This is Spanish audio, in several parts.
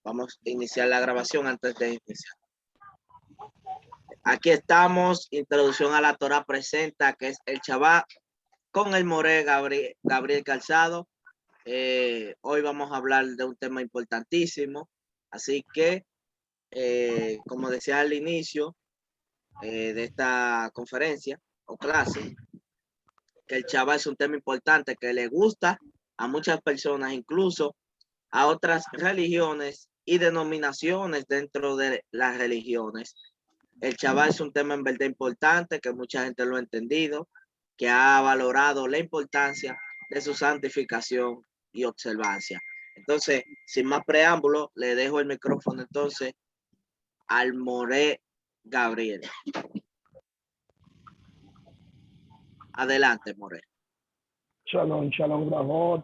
Vamos a iniciar la grabación antes de iniciar. Aquí estamos, introducción a la Torá presenta, que es el Shabbat, con el Moré Gabriel Calzado. Hoy vamos a hablar de un tema importantísimo, así que, como decía al inicio de esta conferencia o clase, que el Shabbat es un tema importante que le gusta a muchas personas, incluso a otras religiones y denominaciones dentro de las religiones. El Shabbat es un tema en verdad importante que mucha gente lo ha entendido, que ha valorado la importancia de su santificación y observancia. Entonces, sin más preámbulo, le dejo el micrófono entonces al Moré Gabriel. Adelante, Moré. Shalom, shalom, bravo.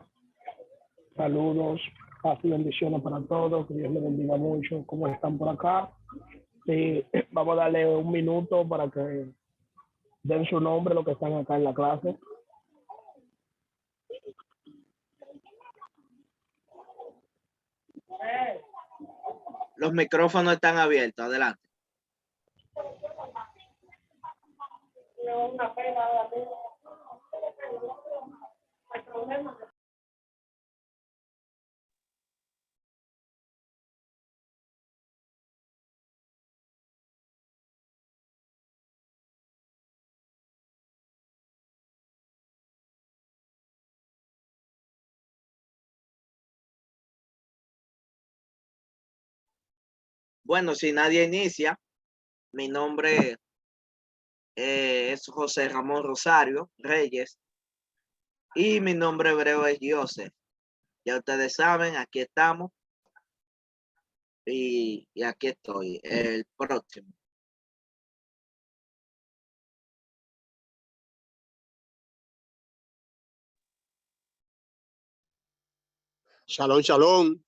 Saludos, paz y bendiciones para todos. Que Dios les bendiga mucho. ¿Cómo están por acá? Sí, vamos a darle un minuto para que den su nombre los que están acá en la clase. Los micrófonos están abiertos. Adelante. Bueno, si nadie inicia, mi nombre es José Ramón Rosario Reyes y mi nombre hebreo es Joseph. Ya ustedes saben, aquí estamos y aquí estoy, el próximo. Shalom, shalom.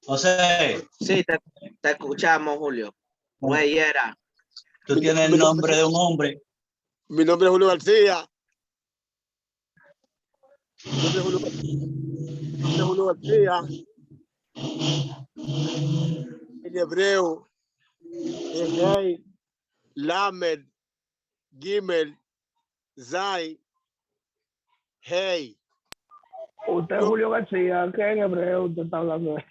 José. Sí, te escuchamos, Julio. Güey, era. Tú tienes el nombre de un hombre. Mi nombre es Julio García. Mi nombre es Julio García. En hebreo es Hey, Lamed, Gimel, Zay, Hey. Usted es Julio García, que en hebreo usted está hablando de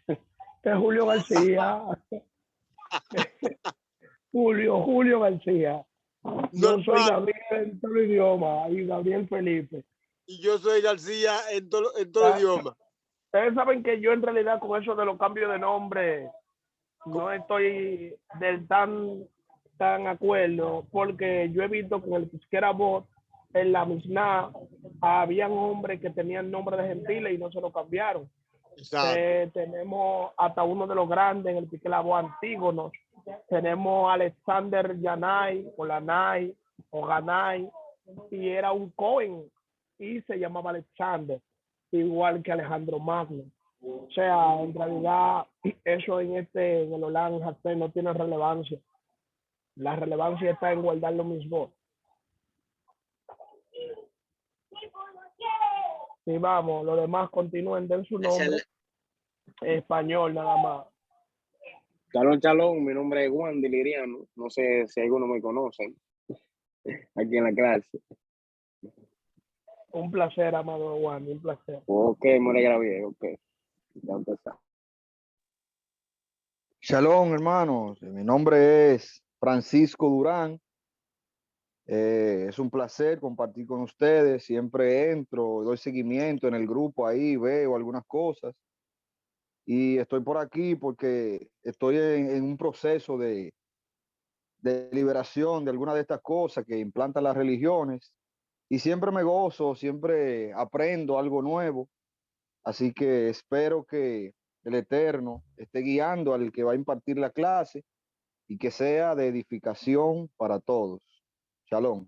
usted es Julio García. Julio García. Yo soy Gabriel en todo idioma y Gabriel Felipe. Y yo soy García en todo idioma. Ustedes saben que yo en realidad con eso de los cambios de nombre no estoy del tan acuerdo, porque yo he visto con el Pizquera Bot en la Mishnah habían hombres que tenían nombre de gentiles y no se lo cambiaron. Tenemos hasta uno de los grandes en el Pizquera Bot Antígonos. Tenemos Alexander Yanai o Lanai o Ganai y era un Cohen y se llamaba Alexander, igual que Alejandro Magno. O sea, en realidad eso en el Olan Hatzé no tiene relevancia. La relevancia está en guardar lo mismo. Sí, vamos, los demás continúen, den su nombre. Español nada más. Shalom, shalom, mi nombre es Juan Diliriano. No sé si algunos me conocen aquí en la clase. Un placer, amado Juan, un placer. Ok, me alegra bien, ok. Ya empezamos. Shalom, hermanos. Mi nombre es Francisco Durán. Es un placer compartir con ustedes. Siempre entro, doy seguimiento en el grupo ahí, veo algunas cosas. Y estoy por aquí porque estoy en un proceso de liberación de algunas de estas cosas que implantan las religiones. Y siempre me gozo, siempre aprendo algo nuevo. Así que espero que el Eterno esté guiando al que va a impartir la clase y que sea de edificación para todos. Shalom.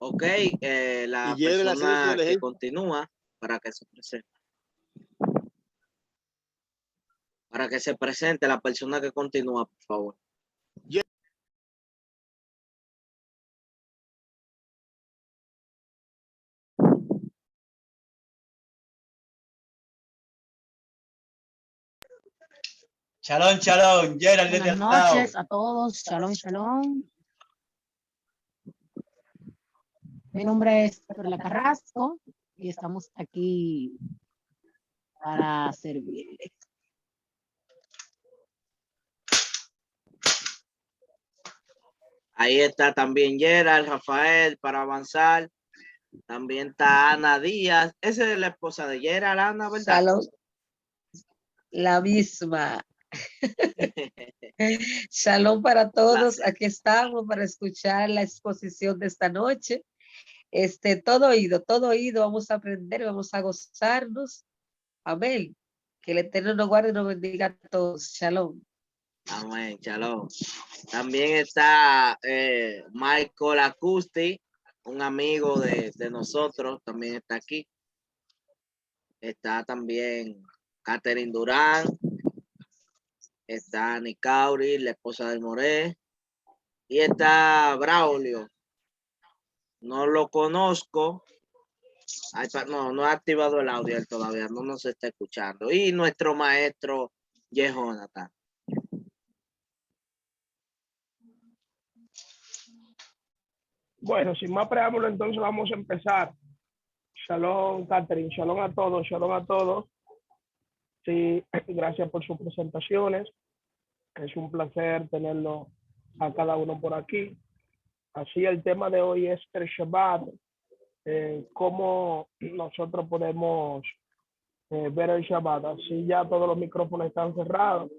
Ok, la Y quiere la selección persona del que ejército. continúa para que se presente. Para que se presente la persona que continúa, por favor. Shalom, shalom. Gerald desde Buenas Altao. noches a todos. Shalom, shalom. Mi nombre es Perla Carrasco y estamos aquí para servirles. Ahí está también Gerald, Rafael, para avanzar. También está Ana Díaz. Esa es la esposa de Gerald, Ana, ¿verdad? Shalom, la misma. Shalom para todos. Placer. Aquí estamos para escuchar la exposición de esta noche. Todo oído. Vamos a aprender, vamos a gozarnos. Amén. Que el Eterno nos guarde y nos bendiga a todos. Shalom. Amén, shalom. También está Michael Acusti, un amigo de nosotros, también está aquí. Está también Catherine Durán. Está Nicauri, la esposa del Moré. Y está Braulio. No lo conozco. Ay, no ha activado el audio él todavía, no nos está escuchando. Y nuestro maestro Jonathan. Bueno, sin más preámbulo, entonces vamos a empezar. Shalom, Catherine, shalom a todos, shalom a todos. Sí, gracias por sus presentaciones. Es un placer tenerlo a cada uno por aquí. Así el tema de hoy es el Shabbat, cómo nosotros podemos ver el Shabbat. Así ya todos los micrófonos están cerrados.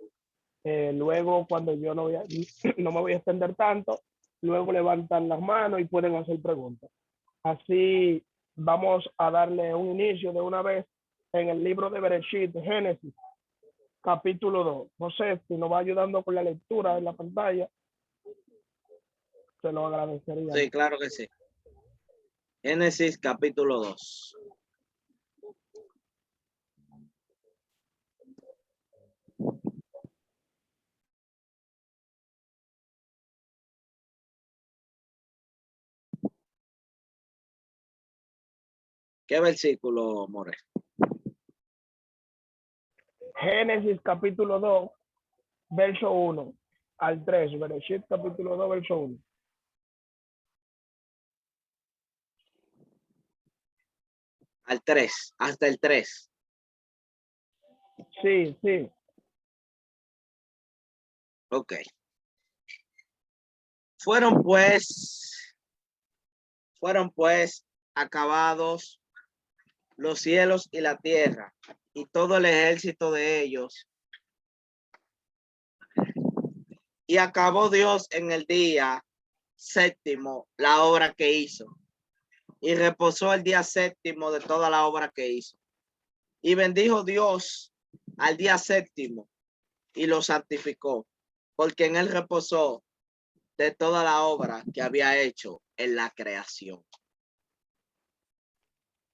Luego, cuando yo no me voy a extender tanto, luego levantan las manos y pueden hacer preguntas. Así vamos a darle un inicio de una vez en el libro de Bereshit, Génesis, capítulo 2. José, si nos va ayudando con la lectura en la pantalla, se lo agradecería. Sí, claro que sí. Génesis capítulo 2. ¿Qué versículo, More? Génesis capítulo 2, verso 1 al 3. Bereshit capítulo 2, verso 1. Al 3, hasta el 3. Sí, sí. Ok. Fueron pues acabados los cielos y la tierra y todo el ejército de ellos. Y acabó Dios en el día séptimo la obra que hizo. Y reposó el día séptimo de toda la obra que hizo. Y bendijo Dios al día séptimo y lo santificó, porque en él reposó de toda la obra que había hecho en la creación.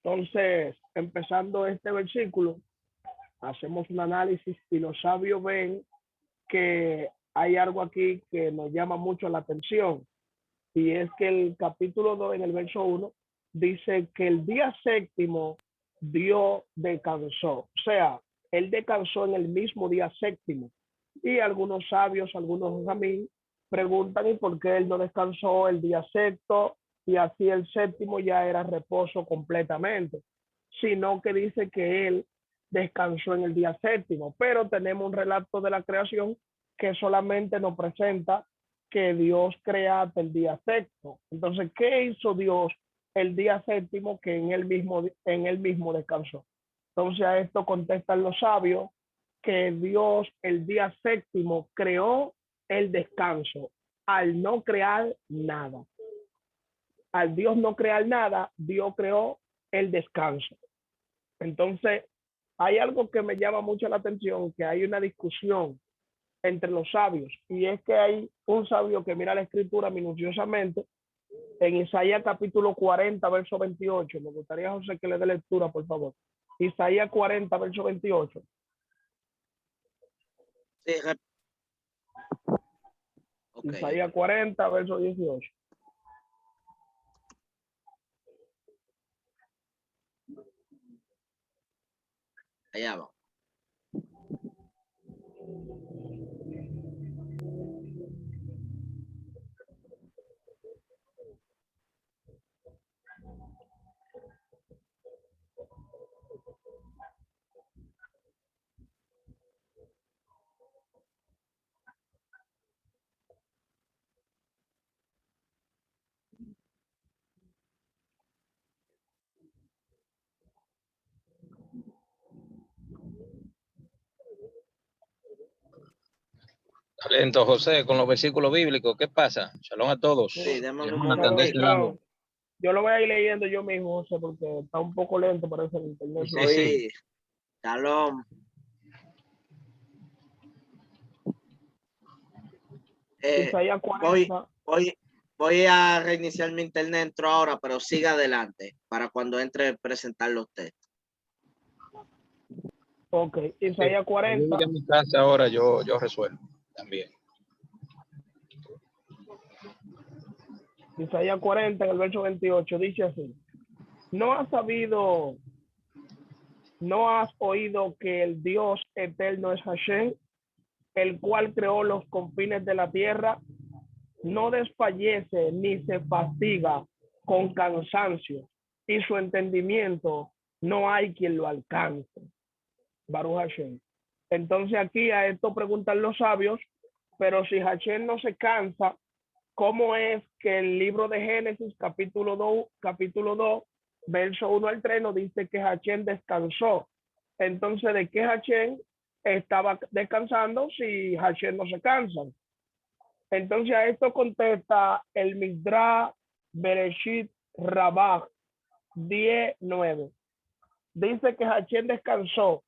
Entonces, empezando este versículo, hacemos un análisis y los sabios ven que hay algo aquí que nos llama mucho la atención. Y es que el capítulo 2, en el verso 1, dice que el día séptimo Dios descansó. O sea, él descansó en el mismo día séptimo. Y algunos sabios, algunos amigos, preguntan ¿y por qué él no descansó el día sexto? Y así el séptimo ya era reposo completamente. Sino que dice que él descansó en el día séptimo. Pero tenemos un relato de la creación que solamente nos presenta que Dios crea hasta el día sexto. Entonces, ¿qué hizo Dios el día séptimo que en él mismo descansó? Entonces, a esto contestan los sabios que Dios el día séptimo creó el descanso al no crear nada. Al Dios no crear nada, Dios creó el descanso. Entonces, hay algo que me llama mucho la atención, que hay una discusión entre los sabios, y es que hay un sabio que mira la escritura minuciosamente en Isaías capítulo 40, verso 28. Me gustaría, José, que le dé lectura, por favor. Isaías 40, verso 28. Sí, ok, Isaías 40, verso 18. allá va. Talento, José, con los versículos bíblicos. ¿Qué pasa? Shalom a todos. Sí, démosle un Jonathan, de este momentico. lado. Yo lo voy a ir leyendo yo mismo, José, porque está un poco lento, parece el internet. Sí, sí. Soy Shalom. Isaías 40. Voy a reiniciar mi internet dentro ahora, pero siga adelante para cuando entre presentar los textos. Ok, Isaías 40. Cuando llegue a mi casa ahora yo resuelvo también. Isaías 40, en el verso 28, dice así: ¿No has oído que el Dios eterno es Hashem, el cual creó los confines de la tierra? No desfallece ni se fatiga con cansancio, y su entendimiento no hay quien lo alcance. Baruch Hashem. Entonces aquí a esto preguntan los sabios, pero si Hashem no se cansa, ¿cómo es que el libro de Génesis, capítulo 2, verso 1 al 3, nos dice que Hashem descansó? Entonces, ¿de qué Hashem estaba descansando si Hashem no se cansa? Entonces a esto contesta el Midrash Bereshit Rabbah 10:9. Dice que Hashem descansó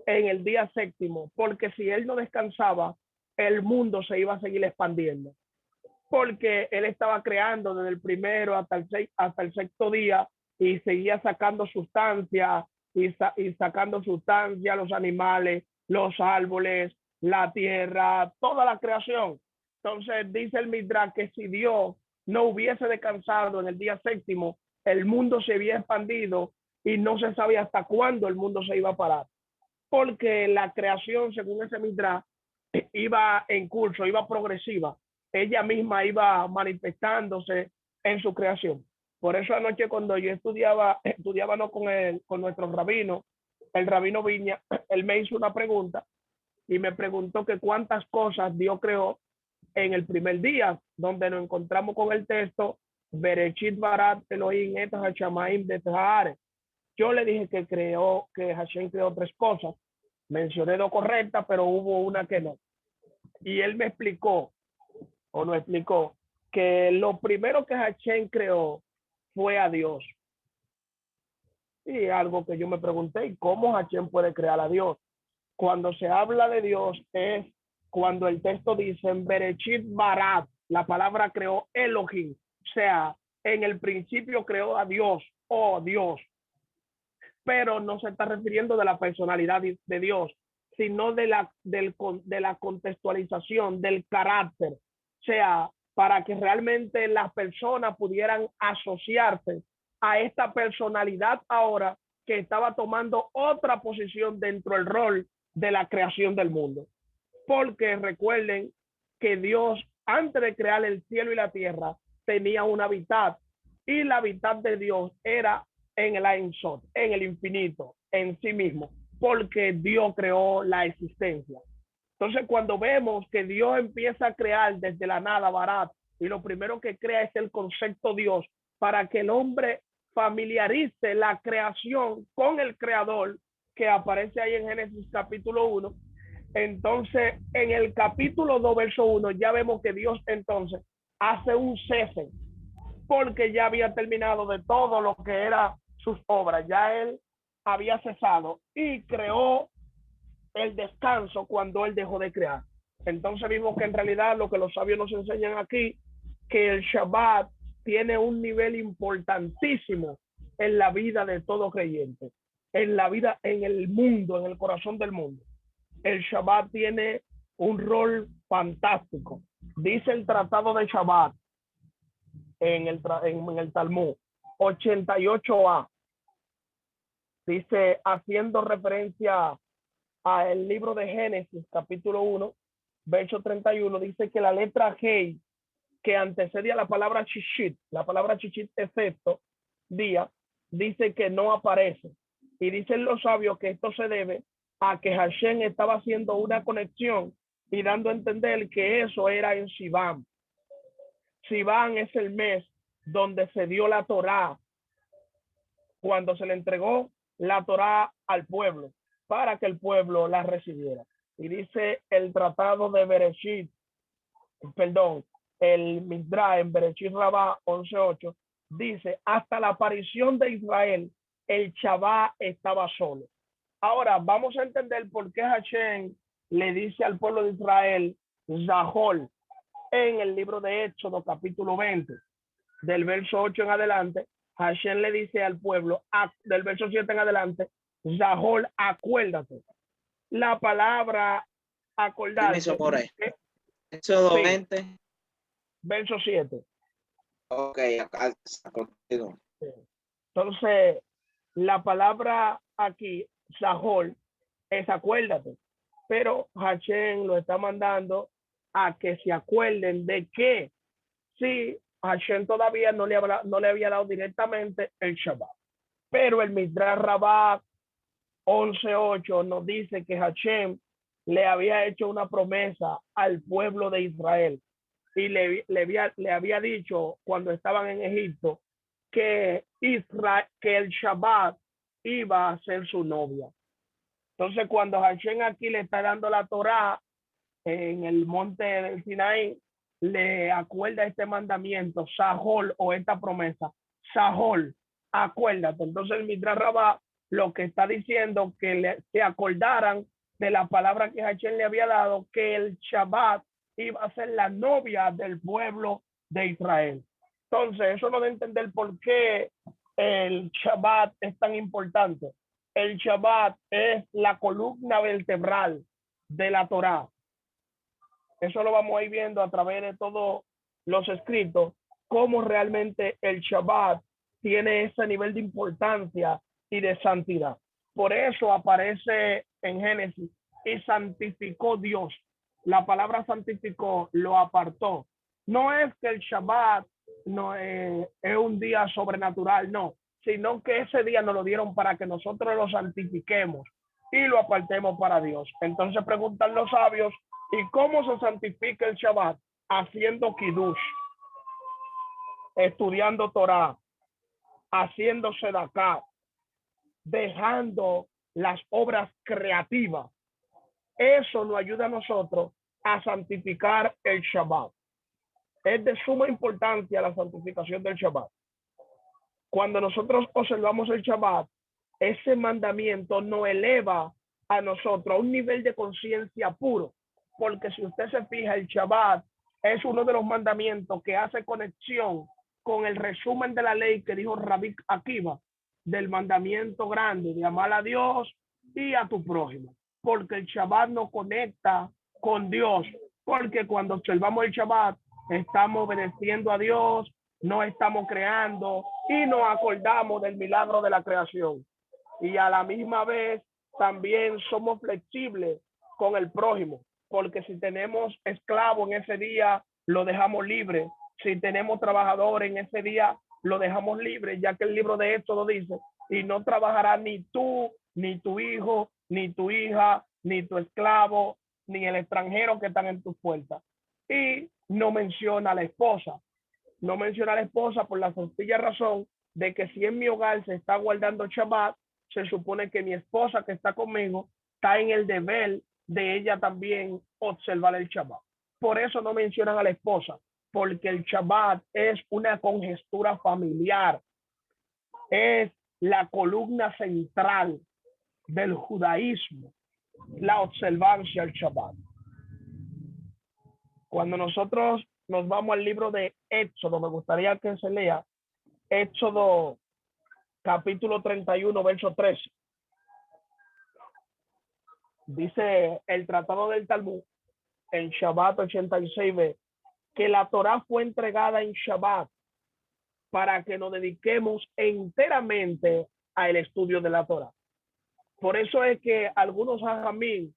en el día séptimo, porque si él no descansaba, el mundo se iba a seguir expandiendo. Porque él estaba creando desde el primero hasta el sexto día y seguía sacando sustancia y sacando sustancia, los animales, los árboles, la tierra, toda la creación. Entonces dice el Midrash que si Dios no hubiese descansado en el día séptimo, el mundo se había expandido y no se sabía hasta cuándo el mundo se iba a parar. Porque la creación, según ese Midrash, iba en curso, iba progresiva. Ella misma iba manifestándose en su creación. Por eso anoche cuando yo estudiaba no con nuestro rabino, el rabino Viña, él me hizo una pregunta y me preguntó que cuántas cosas Dios creó en el primer día, donde nos encontramos con el texto Bereshit barat Elohim et hashamayim betahare. Yo le dije que Hashem creó 3 cosas. Mencioné 2 correctas, pero hubo una que no. Y él me explicó, o nos explicó, que lo primero que Hashem creó fue a Dios. Y algo que yo me pregunté, ¿cómo Hashem puede crear a Dios? Cuando se habla de Dios es cuando el texto dice en Bereshit barat, la palabra creó Elohim, o sea, en el principio creó a Dios, oh Dios. Pero no se está refiriendo de la personalidad de Dios, sino de la contextualización, del carácter. O sea, para que realmente las personas pudieran asociarse a esta personalidad ahora que estaba tomando otra posición dentro del rol de la creación del mundo. Porque recuerden que Dios, antes de crear el cielo y la tierra, tenía un hábitat, y la hábitat de Dios era en el Ein Sof, en el infinito, en sí mismo, porque Dios creó la existencia. Entonces, cuando vemos que Dios empieza a crear desde la nada, barat, y lo primero que crea es el concepto Dios, para que el hombre familiarice la creación con el creador, que aparece ahí en Génesis capítulo 1. Entonces, en el capítulo 2, verso 1, ya vemos que Dios entonces hace un cese, porque ya había terminado de todo lo que era sus obras. Ya él había cesado y creó el descanso cuando él dejó de crear. Entonces vimos que en realidad lo que los sabios nos enseñan aquí, que el Shabbat tiene un nivel importantísimo en la vida de todo creyente, en la vida, en el mundo, en el corazón del mundo. El Shabbat tiene un rol fantástico. Dice el Tratado de Shabbat en el Talmud 88a, dice, haciendo referencia al libro de Génesis, capítulo 1, verso 31, dice que la letra Hei, que antecede a la palabra Shishit es esto, día, dice que no aparece. Y dicen los sabios que esto se debe a que Hashem estaba haciendo una conexión y dando a entender que eso era en Sivan. Sivan es el mes donde se dio la Torá, cuando se le entregó la Torá al pueblo, para que el pueblo la recibiera. Y dice el tratado de Bereshit, el Midrash en Bereshit Rabá 11:8, dice, hasta la aparición de Israel, el Shabbat estaba solo. Ahora vamos a entender por qué Hashem le dice al pueblo de Israel, Zahol, en el libro de Éxodo, capítulo 20, del verso 8 en adelante. Hashem le dice al pueblo, del verso 7 en adelante, Zahol, acuérdate. La palabra acordarse. Por ahí. Éxodo 20. Verso 7. Ok, acá contigo. Entonces, la palabra aquí, Zahol, es acuérdate. Pero Hashem lo está mandando a que se acuerden de que sí, Hashem todavía no le había dado directamente el Shabbat. Pero el Midrash Rabá 11:8 nos dice que Hashem le había hecho una promesa al pueblo de Israel y le había dicho cuando estaban en Egipto que el Shabbat iba a ser su novia. Entonces, cuando Hashem aquí le está dando la Torá en el monte del Sinaí, le acuerda este mandamiento, Sahol, o esta promesa, Sahol, acuérdate. Entonces el Midrash Rabá lo que está diciendo que se acordaran de la palabra que Hashem le había dado, que el Shabbat iba a ser la novia del pueblo de Israel. Entonces eso nos da a entender por qué el Shabbat es tan importante. El Shabbat es la columna vertebral de la Torá. Eso lo vamos a ir viendo a través de todos los escritos, cómo realmente el Shabbat tiene ese nivel de importancia y de santidad. Por eso aparece en Génesis, y santificó Dios. La palabra santificó, lo apartó. No es que el Shabbat no es un día sobrenatural, no, sino que ese día nos lo dieron para que nosotros lo santifiquemos y lo apartemos para Dios. Entonces preguntan los sabios, ¿y cómo se santifica el Shabbat? Haciendo Kiddush, estudiando Torah, haciendo Sedaká, dejando las obras creativas. Eso nos ayuda a nosotros a santificar el Shabbat. Es de suma importancia la santificación del Shabbat. Cuando nosotros observamos el Shabbat, ese mandamiento nos eleva a nosotros a un nivel de conciencia puro. Porque si usted se fija, el Shabbat es uno de los mandamientos que hace conexión con el resumen de la ley que dijo Rabbi Akiva, del mandamiento grande de amar a Dios y a tu prójimo. Porque el Shabbat nos conecta con Dios. Porque cuando observamos el Shabbat, estamos obedeciendo a Dios, no estamos creando y nos acordamos del milagro de la creación. Y a la misma vez también somos flexibles con el prójimo. Porque si tenemos esclavo en ese día, lo dejamos libre. Si tenemos trabajador en ese día, lo dejamos libre, ya que el libro de Éxodo dice, y no trabajará ni tú, ni tu hijo, ni tu hija, ni tu esclavo, ni el extranjero que están en tus puertas. Y no menciona a la esposa. No menciona a la esposa por la sencilla razón de que si en mi hogar se está guardando Shabbat, se supone que mi esposa que está conmigo está en el deber de ella también observar el Shabbat. Por eso no mencionan a la esposa, porque el Shabbat es una congestura familiar, es la columna central del judaísmo, la observancia del Shabbat. Cuando nosotros nos vamos al libro de Éxodo. Me gustaría que se lea Éxodo capítulo 31, verso 13. Dice el Tratado del Talmud en Shabbat 86b que la Torá fue entregada en Shabbat para que nos dediquemos enteramente al estudio de la Torá. Por eso es que algunos hajamim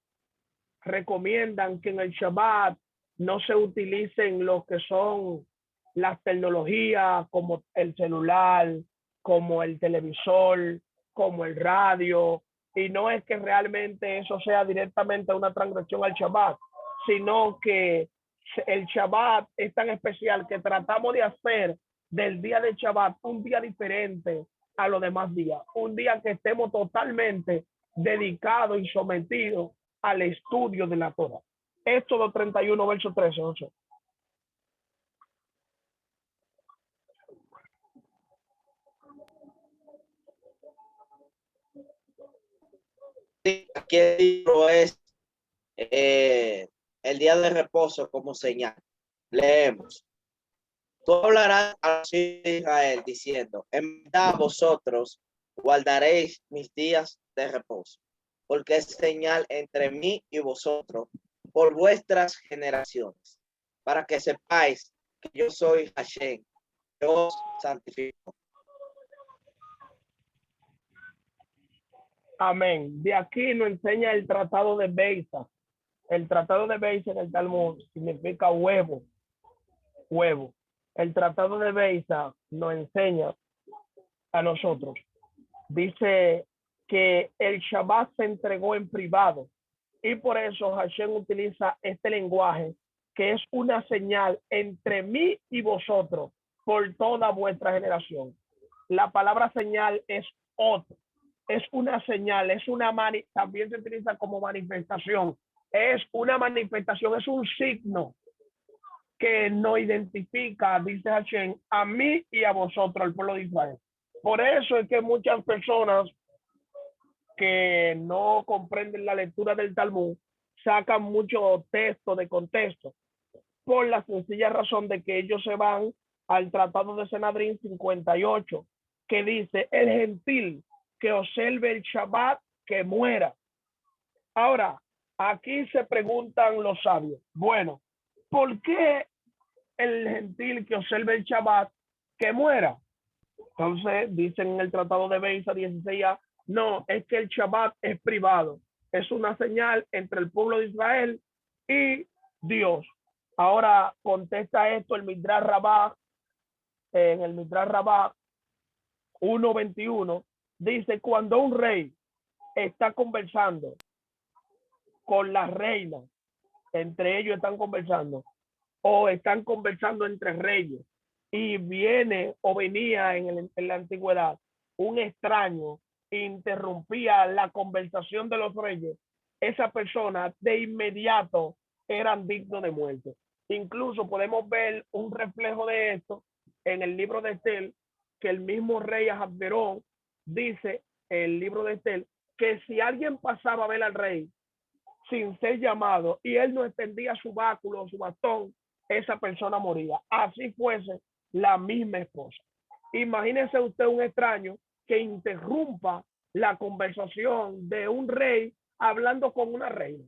recomiendan que en el Shabbat no se utilicen lo que son las tecnologías como el celular, como el televisor, como el radio, y no es que realmente eso sea directamente una transgresión al Shabbat, sino que el Shabbat es tan especial que tratamos de hacer del día de Shabbat un día diferente a los demás días, un día que estemos totalmente dedicados y sometidos al estudio de la Torá. Éxodo 31, verso 13, 8. Aquí el libro es el día de reposo como señal. Leemos. Tú hablarás a los hijos de Israel diciendo, en verdad vosotros guardaréis mis días de reposo, porque es señal entre mí y vosotros por vuestras generaciones, para que sepáis que yo soy Hashem, yo os santifico. Amén. De aquí nos enseña el Tratado de Beisa. El Tratado de Beisa en el Talmud significa huevo, huevo. El Tratado de Beisa nos enseña a nosotros. Dice que el Shabbat se entregó en privado y por eso Hashem utiliza este lenguaje que es una señal entre mí y vosotros por toda vuestra generación. La palabra señal es ot, es una señal, es una también se utiliza como manifestación, es una manifestación, es un signo que nos identifica, dice Hashem, a mí y a vosotros, al pueblo de Israel. Por eso es que muchas personas que no comprenden la lectura del Talmud sacan mucho texto de contexto, por la sencilla razón de que ellos se van al Tratado de Sanedrín 58, que dice, el gentil que observe el Shabbat, que muera. Ahora, aquí se preguntan los sabios, bueno, ¿por qué el gentil que observe el Shabbat, que muera? Entonces, dicen en el Tratado de Beisa 16a, no, es que el Shabbat es privado, es una señal entre el pueblo de Israel y Dios. Ahora contesta esto el Midrash Rabbah, en el Midrash Rabbah 1:21, dice, cuando un rey está conversando con la reina, entre ellos están conversando, o están conversando entre reyes, y viene o venía en la antigüedad un extraño, interrumpía la conversación de los reyes, esa persona de inmediato eran dignos de muerte. Incluso podemos ver un reflejo de esto en el libro de Estel, que el mismo rey Ahasverón dice, el libro de Estel, que si alguien pasaba a ver al rey sin ser llamado y él no extendía su báculo o su bastón, esa persona moría. Así fuese la misma esposa. Imagínese usted un extraño que interrumpa la conversación de un rey hablando con una reina.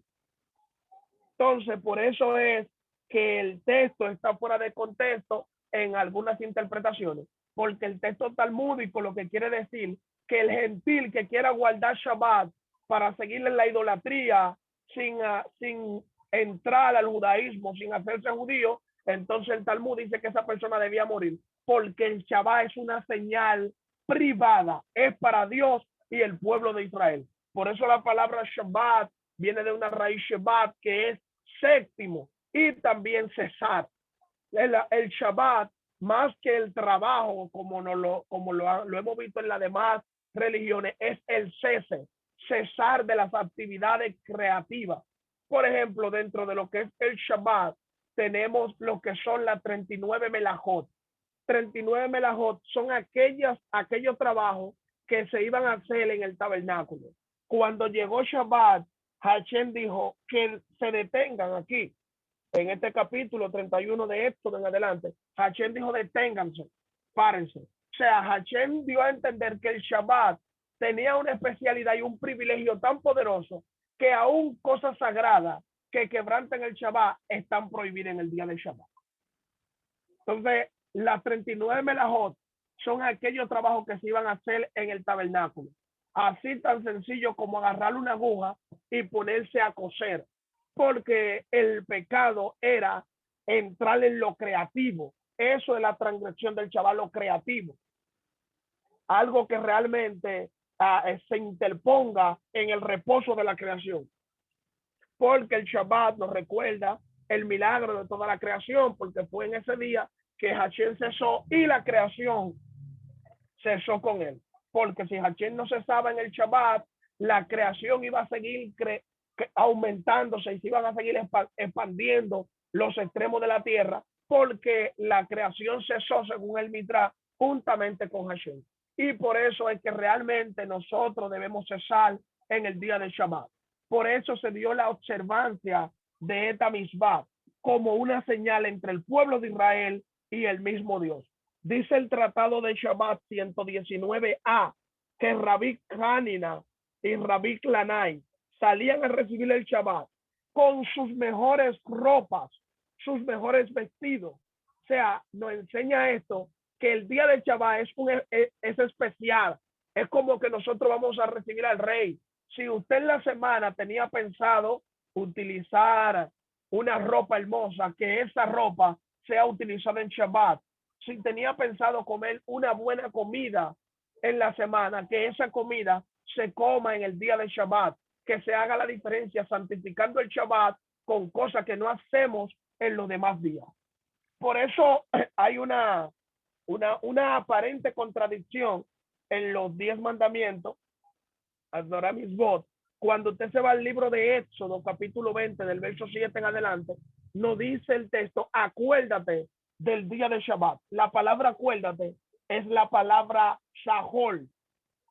Entonces, por eso es que el texto está fuera de contexto en algunas interpretaciones, porque el texto talmúdico lo que quiere decir que el gentil que quiera guardar Shabbat para seguirle la idolatría sin entrar al judaísmo, sin hacerse judío, entonces el Talmud dice que esa persona debía morir, porque el Shabbat es una señal privada, es para Dios y el pueblo de Israel. Por eso la palabra Shabbat viene de una raíz Shabbat, que es séptimo, y también cesar. El Shabbat, más que el trabajo, como lo hemos visto en las demás religiones, es el cesar de las actividades creativas. Por ejemplo, dentro de lo que es el Shabbat, tenemos lo que son las 39 melajot. 39 melajot son aquellos trabajos que se iban a hacer en el tabernáculo. Cuando llegó Shabbat, Hashem dijo que se detengan aquí, En este capítulo 31 de Éxodo en adelante, Hashem dijo: deténganse, párense. O sea, Hashem dio a entender que el Shabbat tenía una especialidad y un privilegio tan poderoso que aún cosas sagradas que quebrantan el Shabbat están prohibidas en el día del Shabbat. Entonces, las 39 melajot son aquellos trabajos que se iban a hacer en el tabernáculo. Así tan sencillo como agarrar una aguja y ponerse a coser, porque el pecado era entrar en lo creativo. Eso es la transgresión del Shabbat, lo creativo. Algo que realmente se interponga en el reposo de la creación. Porque el Shabbat nos recuerda el milagro de toda la creación, porque fue en ese día que Hashem cesó y la creación cesó con él. Porque si Hashem no cesaba en el Shabbat, la creación iba a seguir aumentándose y se iban a seguir expandiendo los extremos de la tierra, porque la creación cesó, según el Mitra, juntamente con Hashem. Y por eso es que realmente nosotros debemos cesar en el día del Shabbat. Por eso se dio la observancia de esta misbah como una señal entre el pueblo de Israel y el mismo Dios. Dice el Tratado de Shabbat 119a que Rabbi Hanina y Rabbi Lanai salían a recibir el Shabbat con sus mejores ropas, sus mejores vestidos. O sea, nos enseña esto, que el día del Shabbat es especial. Es como que nosotros vamos a recibir al rey. Si usted en la semana tenía pensado utilizar una ropa hermosa, que esa ropa sea utilizada en Shabbat. Si tenía pensado comer una buena comida en la semana, que esa comida se coma en el día de Shabbat, que se haga la diferencia santificando el Shabbat con cosas que no hacemos en los demás días. Por eso hay una aparente contradicción en los 10 mandamientos, Adorá Mitzvot. Cuando usted se va al libro de Éxodo, capítulo 20, del verso 7 en adelante, nos dice el texto: acuérdate del día de Shabbat. La palabra acuérdate es la palabra shahol.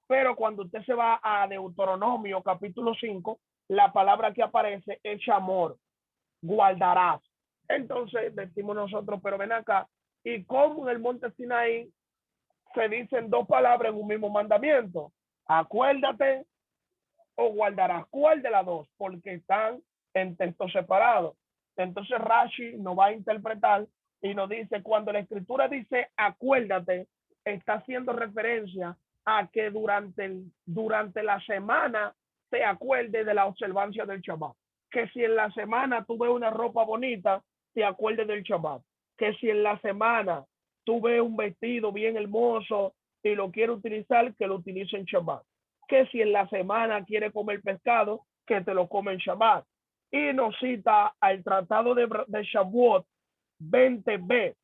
Pero cuando usted se va a Deuteronomio, capítulo 5, la palabra que aparece es shamor, guardarás. Entonces decimos nosotros, pero ven acá, ¿y cómo en el monte Sinaí se dicen dos palabras en un mismo mandamiento? Acuérdate o guardarás. ¿Cuál de las dos? Porque están en textos separados. Entonces Rashi nos va a interpretar y nos dice: cuando la escritura dice acuérdate, está haciendo referencia a que durante la semana te acuerdes de la observancia del Shabbat. Que si en la semana tú ves una ropa bonita, te acuerdes del Shabbat. Que si en la semana tú ves un vestido bien hermoso y lo quieres utilizar, que lo utilice en Shabbat. Que si en la semana quiere comer pescado, que te lo come en Shabbat. Y nos cita al tratado de Shavuot 20b,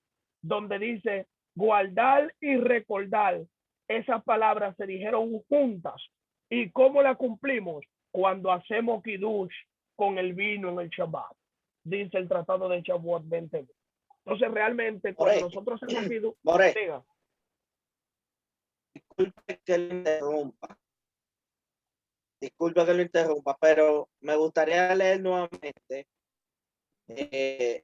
donde dice guardar y recordar. Esas palabras se dijeron juntas. ¿Y cómo la cumplimos? Cuando hacemos kiddush con el vino en el Shabbat. Dice el tratado de Shavuot 20b. Entonces realmente cuando nosotros hacemos kiddush, diga. Disculpe que lo interrumpa. Disculpa que lo interrumpa, pero me gustaría leer nuevamente el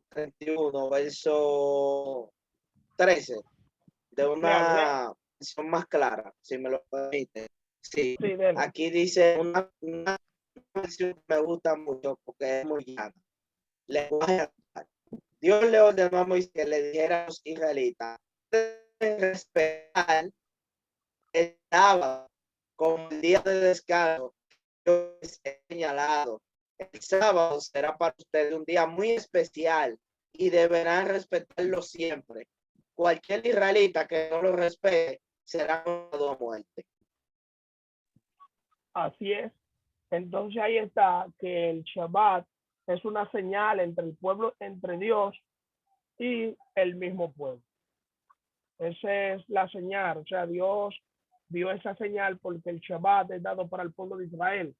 31, verso 13, de una versión más clara, si me lo permite. Sí, aquí dice una versión que me gusta mucho porque es muy llana. Lenguaje actual. Dios le ordenó a Moisés que le dijera a los israelitas: respetar el sábado como el día de descanso que yo les he señalado. El sábado será para ustedes un día muy especial y deberán respetarlo siempre. Cualquier israelita que no lo respete será condenado a muerte. Así es. Entonces ahí está, que el Shabbat es una señal entre el pueblo, entre Dios y el mismo pueblo. Esa es la señal. O sea, Dios dio esa señal porque el Shabbat es dado para el pueblo de Israel.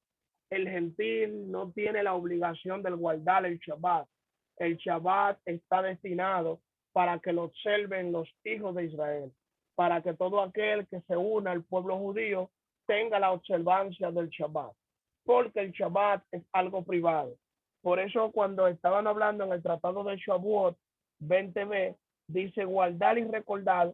El gentil no tiene la obligación de guardar el Shabbat. El Shabbat está destinado para que lo observen los hijos de Israel, para que todo aquel que se una al pueblo judío tenga la observancia del Shabbat, porque el Shabbat es algo privado. Por eso cuando estaban hablando en el Tratado de Shavuot 20b, dice guardar y recordar,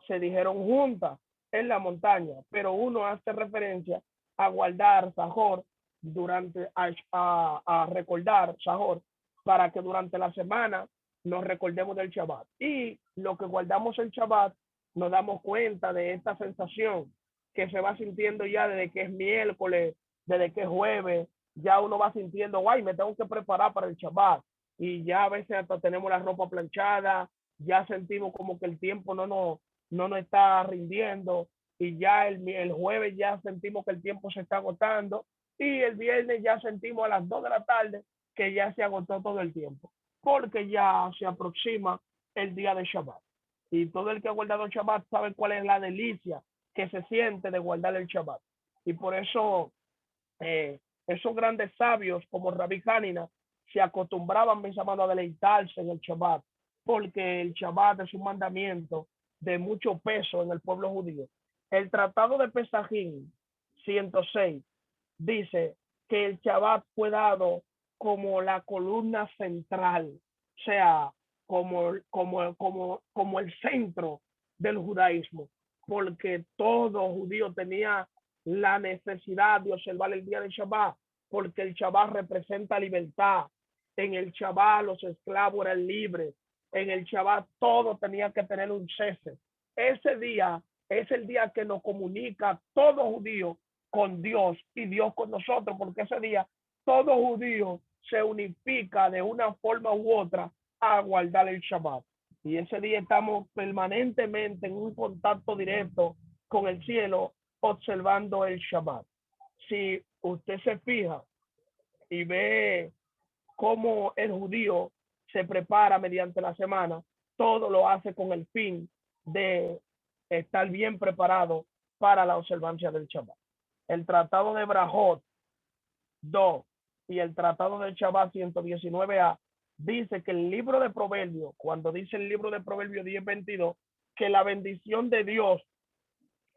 se dijeron juntas en la montaña, pero uno hace referencia a guardar Sajor durante, a recordar Sajor para que durante la semana nos recordemos del Shabbat. Y lo que guardamos el Shabbat, nos damos cuenta de esta sensación que se va sintiendo ya desde que es miércoles, desde que es jueves, ya uno va sintiendo, guay, me tengo que preparar para el Shabbat. Y ya a veces hasta tenemos la ropa planchada, ya sentimos como que el tiempo no nos está rindiendo, y ya el jueves ya sentimos que el tiempo se está agotando, y el viernes ya sentimos a las 2 de la tarde que ya se agotó todo el tiempo, porque ya se aproxima el día de Shabbat. Y todo el que ha guardado el Shabbat sabe cuál es la delicia que se siente de guardar el Shabbat. Y por eso esos grandes sabios como Rabbi Hanina se acostumbraban, mis amados, a deleitarse en el Shabbat, porque el Shabbat es un mandamiento de mucho peso en el pueblo judío. El Tratado de Pesajín 106 dice que el Shabbat fue dado como la columna central, o sea, como el centro del judaísmo, porque todo judío tenía la necesidad de observar el día de Shabbat, porque el Shabbat representa libertad. En el Shabbat los esclavos eran libres. En el Shabbat todo tenía que tener un cese. Ese día es el día que nos comunica todo judío con Dios y Dios con nosotros, porque ese día todo judío se unifica de una forma u otra a guardar el Shabbat. Y ese día estamos permanentemente en un contacto directo con el cielo, observando el Shabbat. Si usted se fija y ve cómo el judío se prepara mediante la semana, todo lo hace con el fin de estar bien preparado para la observancia del Shabbat. El Tratado de Brajot 2 y el Tratado del Shabbat 119a dice que el libro de Proverbios, cuando dice el libro de Proverbios 10:22, que la bendición de Dios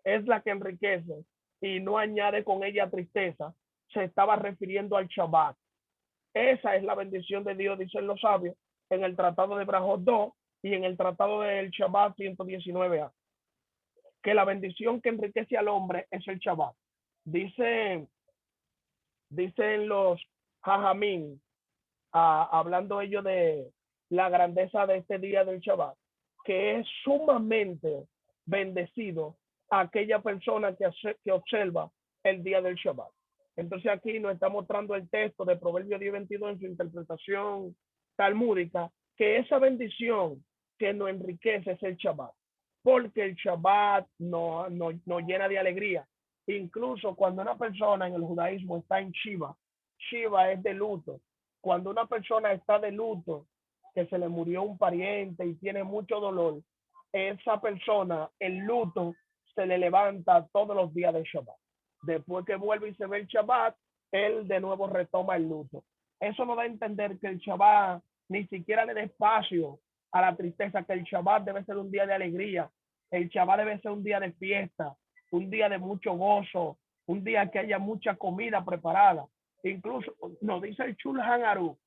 es la que enriquece y no añade con ella tristeza, se estaba refiriendo al Shabbat. Esa es la bendición de Dios, dicen los sabios, en el Tratado de Brajot 2 y en el Tratado del Shabbat 119a, que la bendición que enriquece al hombre es el Shabbat. Dicen los Jajamín, hablando ellos de la grandeza de este día del Shabbat, que es sumamente bendecido a aquella persona que observa el día del Shabbat. Entonces aquí nos está mostrando el texto de Proverbios 10:22 en su interpretación talmúdica, que esa bendición que nos enriquece es el Shabbat, porque el Shabbat nos llena de alegría. Incluso cuando una persona en el judaísmo está en Shiva es de luto. Cuando una persona está de luto, que se le murió un pariente y tiene mucho dolor, esa persona, el luto, se le levanta todos los días de Shabbat. Después que vuelve y se ve el Shabbat, él de nuevo retoma el luto. Eso nos da a entender que el Shabbat ni siquiera le da espacio a la tristeza, que el Shabbat debe ser un día de alegría. El Shabbat debe ser un día de fiesta, un día de mucho gozo, un día que haya mucha comida preparada. Incluso nos dice el Shulchan Aruch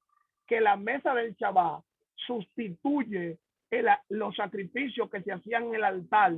que la mesa del Shabbat sustituye los sacrificios que se hacían en el altar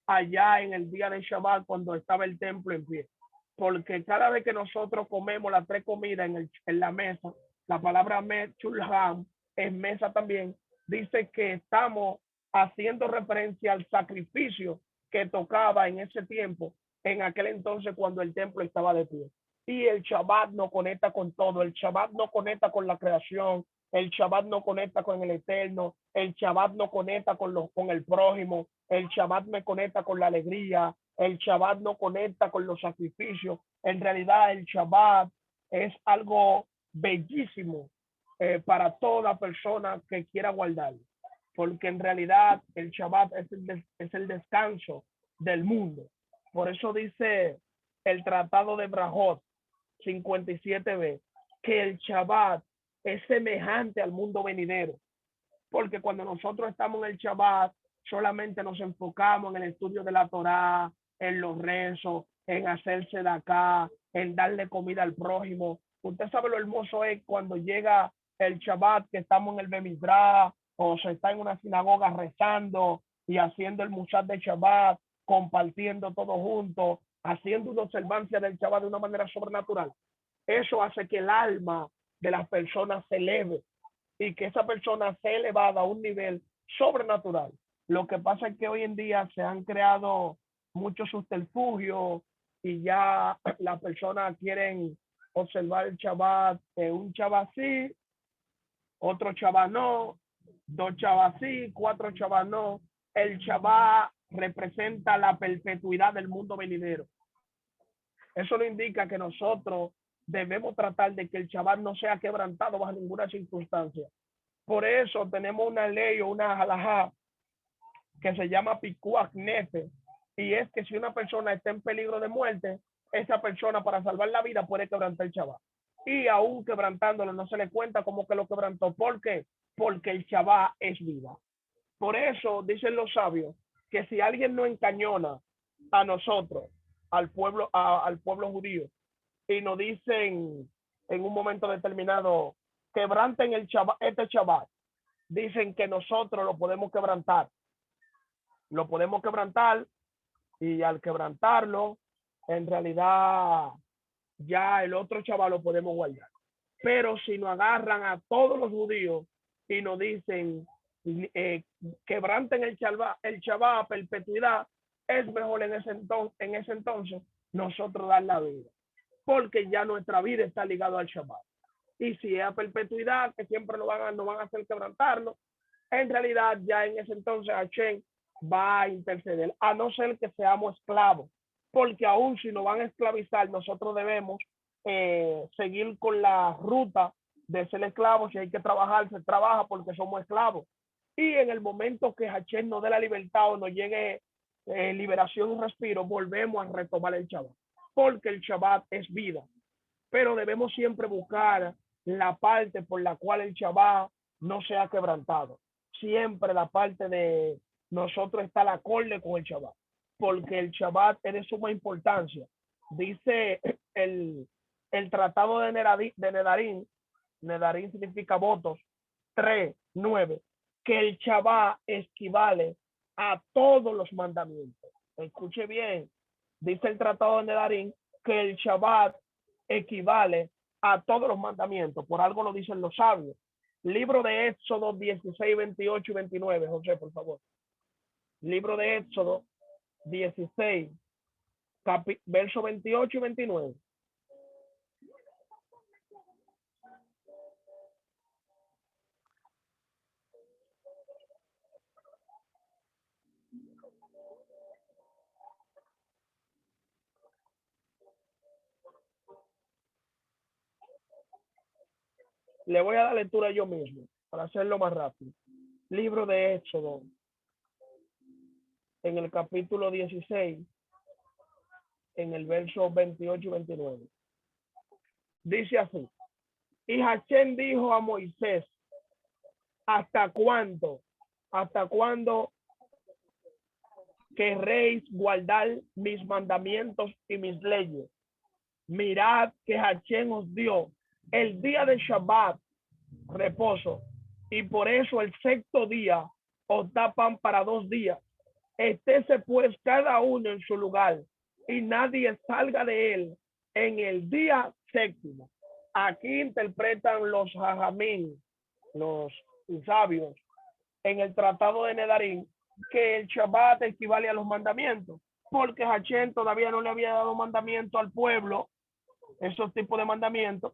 allá en el día de Shabbat cuando estaba el templo en pie. Porque cada vez que nosotros comemos las 3 comidas en la mesa, la palabra Shulchan es mesa también, dice que estamos haciendo referencia al sacrificio que tocaba en ese tiempo, en aquel entonces cuando el templo estaba de pie. Y el Shabbat nos conecta con todo, el Shabbat nos conecta con la creación, el Shabbat nos conecta con el Eterno, el Shabbat nos conecta con el prójimo, el Shabbat me conecta con la alegría, el Shabbat nos conecta con los sacrificios. En realidad el Shabbat es algo bellísimo para toda persona que quiera guardarlo, porque en realidad el Shabbat es el descanso del mundo. Por eso dice el Tratado de Brajot 57b que el Shabbat es semejante al mundo venidero, porque cuando nosotros estamos en el Shabbat solamente nos enfocamos en el estudio de la Torá, en los rezos, en hacerse de acá, en darle comida al prójimo, Usted sabe lo hermoso es cuando llega el Shabbat, que estamos en el Bemidrash o se está en una sinagoga rezando y haciendo el Mushat de Shabbat, compartiendo todo junto, haciendo una observancia del Shabbat de una manera sobrenatural. Eso hace que el alma de las personas se eleve y que esa persona sea elevada a un nivel sobrenatural. Lo que pasa es que hoy en día se han creado muchos subterfugios y ya las personas quieren observar el Shabbat, un Shabbat sí, otro Shabbat no, 2 Shabbat sí, 4 Shabbat no. El Shabbat representa la perpetuidad del mundo venidero. Eso no indica que nosotros debemos tratar de que el Shabbat no sea quebrantado bajo ninguna circunstancia. Por eso tenemos una ley o una halajá que se llama Pikuach Nefesh, y es que si una persona está en peligro de muerte, esa persona para salvar la vida puede quebrantar el Shabbat. Y aún quebrantándolo no se le cuenta como que lo quebrantó. ¿Por qué? Porque el Shabbat es vida. Por eso dicen los sabios que si alguien no encañona a nosotros, al pueblo judío, y nos dicen en un momento determinado, quebranten el Shabbat, este Shabbat, dicen que nosotros lo podemos quebrantar. Lo podemos quebrantar y al quebrantarlo, en realidad ya el otro Shabbat lo podemos guardar. Pero si nos agarran a todos los judíos y nos dicen quebranten el Shabbat a perpetuidad, es mejor en ese entonces nosotros dar la vida, porque ya nuestra vida está ligada al Shabbat. Y si es a perpetuidad, que siempre nos van a hacer quebrantarlo, en realidad ya en ese entonces Hashem va a interceder, a no ser que seamos esclavos, porque aún si nos van a esclavizar, nosotros debemos seguir con la ruta de ser esclavos. Si hay que trabajar, se trabaja porque somos esclavos. Y en el momento que Hashem nos dé la libertad o nos llegue liberación y respiro, volvemos a retomar el Shabbat, porque el Shabbat es vida. Pero debemos siempre buscar la parte por la cual el Shabbat no sea quebrantado. Siempre la parte de nosotros está la acorde con el Shabbat, porque el Shabbat es de suma importancia. Dice el tratado de Nedarim, Nedarim significa votos, 3:9, que el Shabbat equivale a todos los mandamientos. Escuche bien, dice el tratado de Nedarim que el Shabbat equivale a todos los mandamientos. Por algo lo dicen los sabios. Libro de Éxodo 16, 28 y 29. José, por favor. Libro de Éxodo 16, verso 28 y 29. Le voy a dar lectura yo mismo para hacerlo más rápido. Libro de Éxodo, en el capítulo 16, en el verso 28 y 29. Dice así: y Hashem dijo a Moisés, ¿hasta cuándo querréis guardar mis mandamientos y mis leyes? Mirad que Hashem os dio el día de Shabbat, reposo, y por eso el sexto día os da pan para 2 días. Estése pues cada uno en su lugar, y nadie salga de él en el día séptimo. Aquí interpretan los jajamín, los sabios, en el tratado de Nedarim, que el Shabbat equivale a los mandamientos, porque Hashem todavía no le había dado mandamiento al pueblo, esos tipos de mandamientos.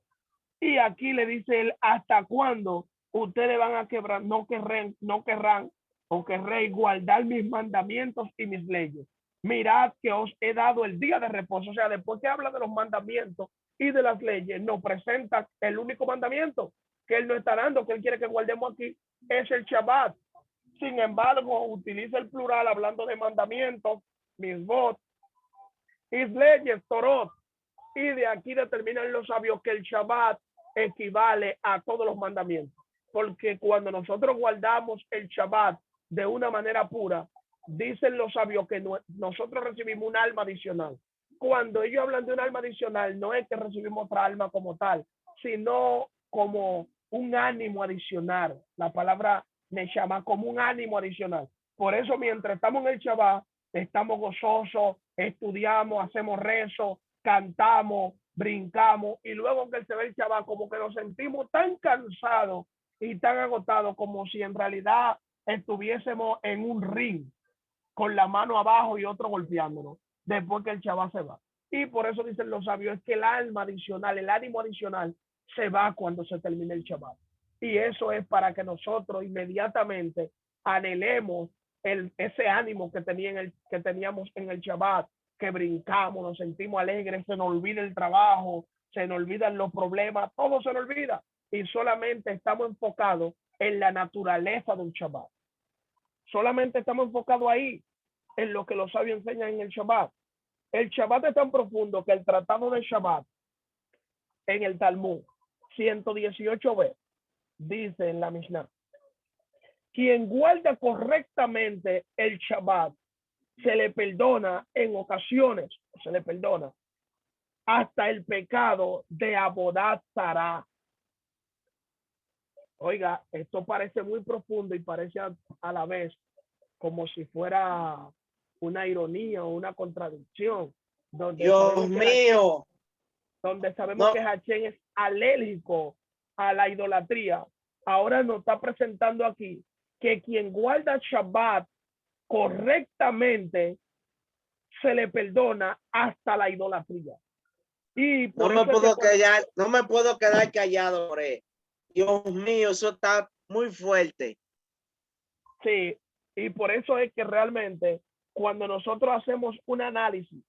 Y aquí le dice él, ¿hasta cuándo ustedes van a quebrar, no querrán o querréis guardar mis mandamientos y mis leyes? Mirad que os he dado el día de reposo. O sea, después que habla de los mandamientos y de las leyes, nos presenta el único mandamiento que él nos está dando, que él quiere que guardemos aquí, es el Shabbat. Sin embargo, utiliza el plural hablando de mandamientos, misbot, y leyes, torot. Y de aquí determinan los sabios que el Shabbat equivale a todos los mandamientos, porque cuando nosotros guardamos el Shabbat de una manera pura, dicen los sabios que nosotros recibimos un alma adicional. Cuando ellos hablan de un alma adicional, no es que recibimos otra alma como tal, sino como un ánimo adicional. La palabra neshama como un ánimo adicional. Por eso mientras estamos en el Shabbat, estamos gozosos, estudiamos, hacemos rezo, cantamos, brincamos, y luego que se ve el Shabbat, como que nos sentimos tan cansados y tan agotados como si en realidad estuviésemos en un ring con la mano abajo y otro golpeándonos después que el Shabbat se va. Y por eso dicen los sabios, es que el alma adicional, el ánimo adicional se va cuando se termine el Shabbat. Y eso es para que nosotros inmediatamente anhelemos ese ánimo que teníamos en el Shabbat, que brincamos, nos sentimos alegres, se nos olvida el trabajo, se nos olvidan los problemas, todo se nos olvida y solamente estamos enfocados en la naturaleza del Shabbat. Solamente estamos enfocados ahí, en lo que los sabios enseñan en el Shabbat. El Shabbat es tan profundo que el tratado de Shabbat en el Talmud 118b dice en la Mishnah: quien guarda correctamente el Shabbat se le perdona en ocasiones, se le perdona hasta el pecado de Abodat Zará. Oiga, esto parece muy profundo y parece a la vez como si fuera una ironía o una contradicción. Dios mío. Donde sabemos que Hachén es alérgico a la idolatría. Ahora nos está presentando aquí que quien guarda Shabbat correctamente se le perdona hasta la idolatría. Y por no me puedo quedar callado por él. Dios mío, eso está muy fuerte. Sí, y por eso es que realmente cuando nosotros hacemos un análisis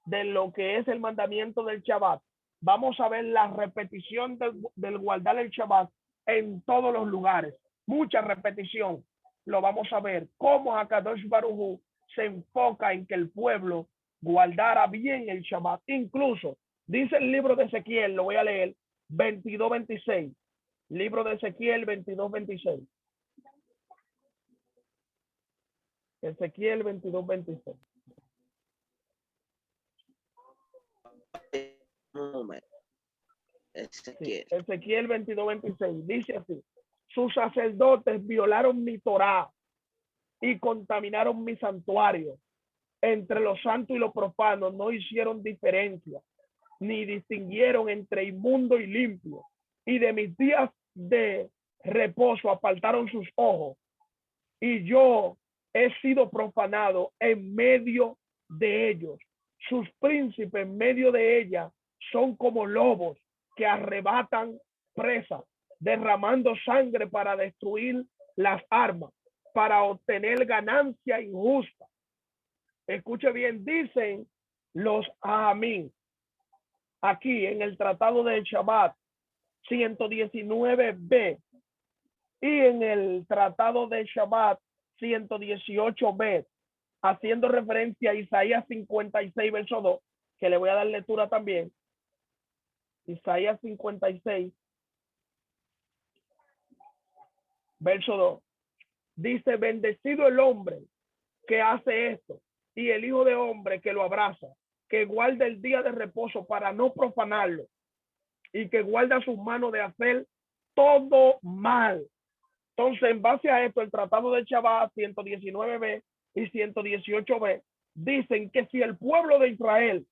de lo que es el mandamiento del Shabbat, vamos a ver la repetición del guardar el Shabbat en todos los lugares. Mucha repetición. Lo vamos a ver cómo Hakadosh Baruj Hu se enfoca en que el pueblo guardara bien el Shabbat. Incluso dice el libro de Ezequiel, lo voy a leer, 22:26. Libro de Ezequiel 22:26. Ezequiel 22:26. Ezequiel 22:26 dice así: sus sacerdotes violaron mi Torá y contaminaron mi santuario. Entre lo santo y lo profano no hicieron diferencia, ni distinguieron entre inmundo y limpio. Y de mis días de reposo apartaron sus ojos. Y yo he sido profanado en medio de ellos. Sus príncipes en medio de ella son como lobos que arrebatan presa, derramando sangre para destruir las armas, para obtener ganancia injusta. Escuche bien, dicen los Ajamín, aquí en el Tratado del Shabbat 119b y en el Tratado del Shabbat 118b, haciendo referencia a Isaías 56, verso 2, que le voy a dar lectura también. Isaías 56, verso 2. Dice: bendecido el hombre que hace esto y el hijo de hombre que lo abraza, que guarda el día de reposo para no profanarlo y que guarda sus manos de hacer todo mal. Entonces, en base a esto, el Tratado de Shabbat 119b y 118b dicen que si el pueblo de Israel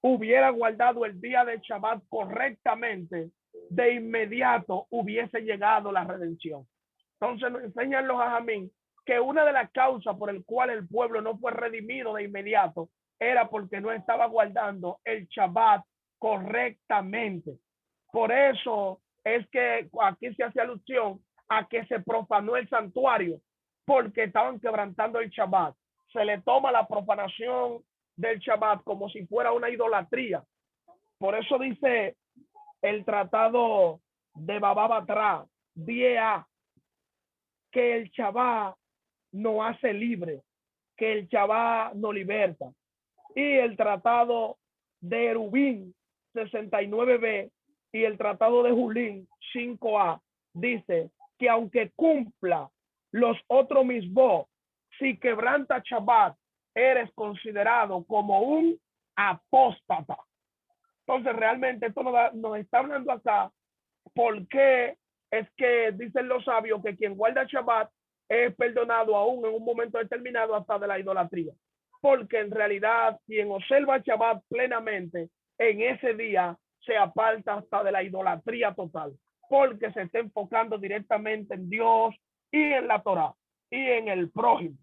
hubiera guardado el día de Shabbat correctamente, de inmediato hubiese llegado la redención. Entonces nos enseñan los Ajamín que una de las causas por el cual el pueblo no fue redimido de inmediato era porque no estaba guardando el Shabbat correctamente. Por eso es que aquí se hace alusión a que se profanó el santuario, porque estaban quebrantando el Shabbat. Se le toma la profanación del Shabbat como si fuera una idolatría. Por eso dice el tratado de Baba Batra 10a que el Shabbat no hace libre, que el Shabbat no liberta. Y el tratado de Erubín 69b y el tratado de Julín 5a dice que aunque cumpla los otros misbos, si quebranta Shabbat, eres considerado como un apóstata. Entonces, realmente esto nos está hablando acá porque es que dicen los sabios que quien guarda Shabbat es perdonado aún en un momento determinado hasta de la idolatría. Porque en realidad quien observa Shabbat plenamente en ese día se aparta hasta de la idolatría total, porque se está enfocando directamente en Dios y en la Torah y en el prójimo.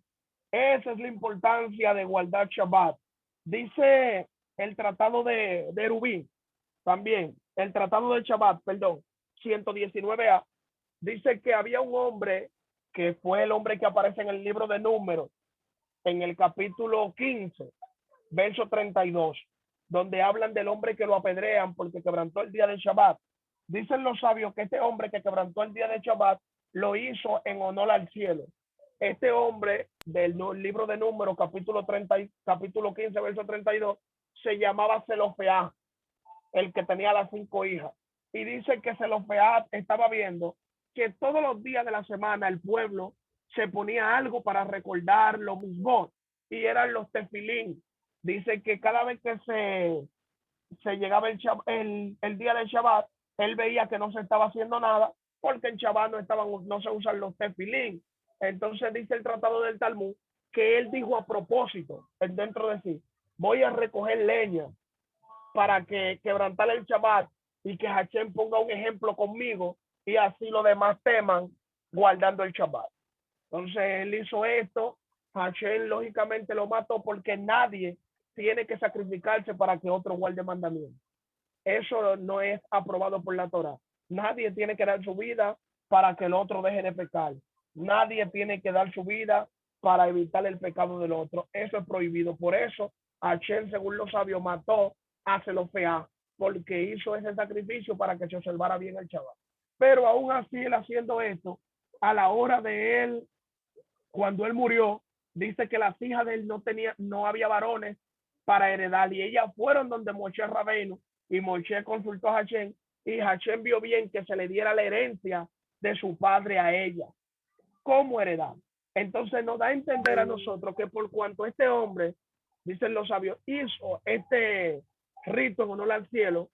Esa es la importancia de guardar Shabbat. Dice el tratado de Rubín, también el tratado de Shabbat, perdón, 119a, dice que había un hombre que fue el hombre que aparece en el libro de Números, en el capítulo 15, verso 32, donde hablan del hombre que lo apedrean porque quebrantó el día de Shabbat. Dicen los sabios que este hombre que quebrantó el día de Shabbat lo hizo en honor al cielo. Este hombre del libro de Números, capítulo 15, verso 32, se llamaba Zelofead, el que tenía las 5 hijas. Y dice que Zelofead estaba viendo que todos los días de la semana el pueblo se ponía algo para recordar los mismos, y eran los tefilín. Dice que cada vez que se llegaba el día del Shabbat, él veía que no se estaba haciendo nada, porque en Shabbat no se usan los tefilín. Entonces dice el tratado del Talmud que él dijo a propósito, dentro de sí, voy a recoger leña para que quebrantar el Shabbat y que Hashem ponga un ejemplo conmigo y así los demás teman guardando el Shabbat. Entonces él hizo esto, Hashem lógicamente lo mató porque nadie tiene que sacrificarse para que otro guarde mandamientos. Eso no es aprobado por la Torah. Nadie tiene que dar su vida para que el otro deje de pecar. Nadie tiene que dar su vida para evitar el pecado del otro. Eso es prohibido. Por eso Hashem, según los sabios, mató a Zelofead, porque hizo ese sacrificio para que se observara bien el Shabbat. Pero aún así, él haciendo esto, a la hora de él, cuando él murió, dice que las hijas de él no había varones para heredar, y ellas fueron donde Moshe Rabbeinu, y Moshe consultó a Hashem, y Hashem vio bien que se le diera la herencia de su padre a ella como heredad. Entonces nos da a entender a nosotros que por cuanto este hombre, dicen los sabios, hizo este rito en honor al cielo,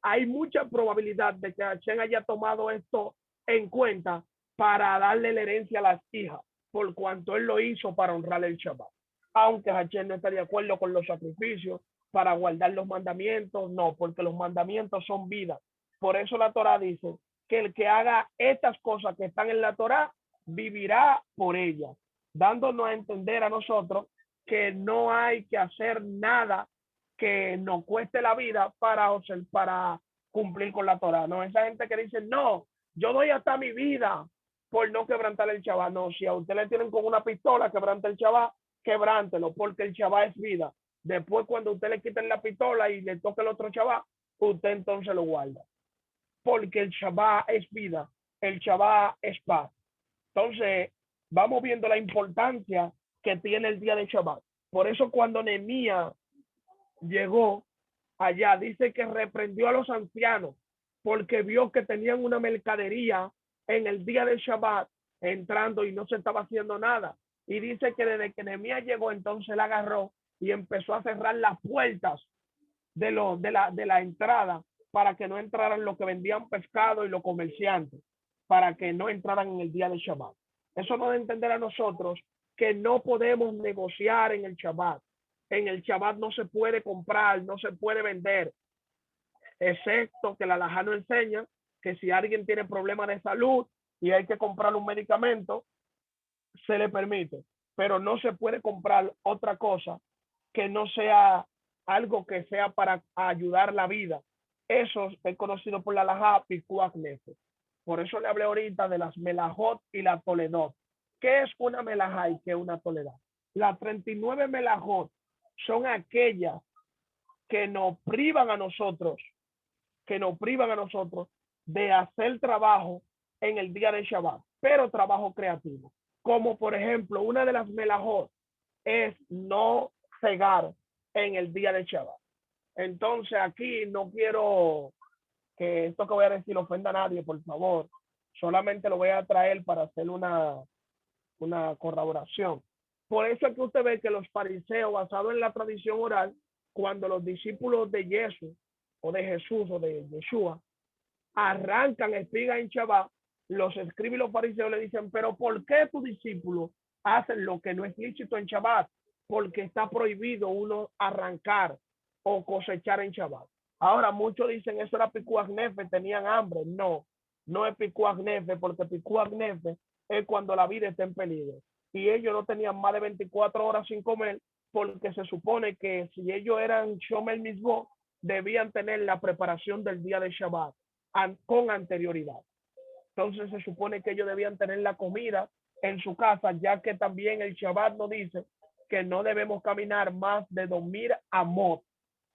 hay mucha probabilidad de que Hashem haya tomado esto en cuenta para darle la herencia a las hijas, por cuanto él lo hizo para honrar el Shabbat. Aunque Hashem no está de acuerdo con los sacrificios para guardar los mandamientos, no, porque los mandamientos son vida. Por eso la Torah dice que el que haga estas cosas que están en la Torah vivirá por ellas, dándonos a entender a nosotros que no hay que hacer nada que nos cueste la vida para cumplir con la Torah. No, esa gente que dice, no, yo doy hasta mi vida por no quebrantar el Shabbat. No, si a usted le tienen con una pistola, quebrante el Shabbat, quebrántelo, porque el Shabbat es vida. Después, cuando usted le quiten la pistola y le toque el otro Shabbat, usted entonces lo guarda. Porque el Shabbat es vida, el Shabbat es paz. Entonces, vamos viendo la importancia que tiene el día de Shabbat. Por eso cuando Nehemías llegó allá, dice que reprendió a los ancianos porque vio que tenían una mercadería en el día de Shabbat entrando y no se estaba haciendo nada. Y dice que desde que Nehemías llegó, entonces la agarró y empezó a cerrar las puertas de la entrada para que no entraran los que vendían pescado y los comerciantes, para que no entraran en el día de Shabbat. Eso nos da a entender a nosotros que no podemos negociar en el Shabbat. En el Shabbat no se puede comprar, no se puede vender, excepto que la halajá nos enseña que si alguien tiene problemas de salud y hay que comprar un medicamento, se le permite, pero no se puede comprar otra cosa que no sea algo que sea para ayudar la vida. Eso es conocido por la halajá Pikuach Nefesh. Por eso le hablé ahorita de las melajot y la toledot. ¿Qué es una melajá y qué es una toledot? Las 39 melajot son aquellas que nos privan a nosotros, de hacer trabajo en el día de Shabbat, pero trabajo creativo. Como por ejemplo, una de las melajot es no cegar en el día de Shabbat. Entonces aquí no quiero que esto que voy a decir ofenda a nadie, por favor. Solamente lo voy a traer para hacer una corroboración. Por eso es que usted ve que los fariseos, basados en la tradición oral, cuando los discípulos de Jesús o de Jesús o de Yeshua, arrancan espigas en Shabbat, los escribas y los fariseos le dicen, pero ¿por qué tus discípulos hacen lo que no es lícito en Shabbat? Porque está prohibido uno arrancar o cosechar en Shabbat. Ahora muchos dicen eso era Pikuach Nefesh, tenían hambre. No, no es Pikuach Nefesh, porque Pikuach Nefesh es cuando la vida está en peligro. Y ellos no tenían más de 24 horas sin comer, porque se supone que si ellos eran Shomer Mitzvot, debían tener la preparación del día de Shabbat con anterioridad. Entonces se supone que ellos debían tener la comida en su casa, ya que también el Shabbat nos dice que no debemos caminar más de 2000 amot.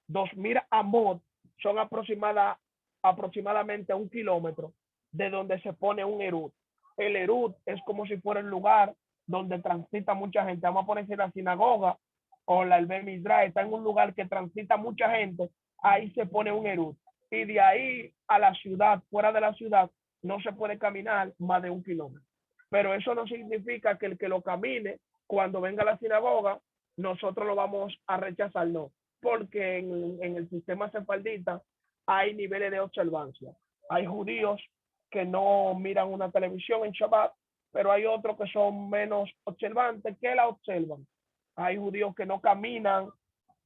2000 amot son aproximadamente 1 kilómetro de donde se pone un erut. El erut es como si fuera el lugar donde transita mucha gente. Vamos a ponerse la sinagoga o el Bet Midrash, está en un lugar que transita mucha gente, ahí se pone un erut. Y de ahí a la ciudad, fuera de la ciudad, no se puede caminar más de 1 kilómetro. Pero eso no significa que el que lo camine, cuando venga a la sinagoga, nosotros lo vamos a rechazar, no. Porque en el sistema sefardita hay niveles de observancia. Hay judíos que no miran una televisión en Shabbat, pero hay otros que son menos observantes que la observan. Hay judíos que no caminan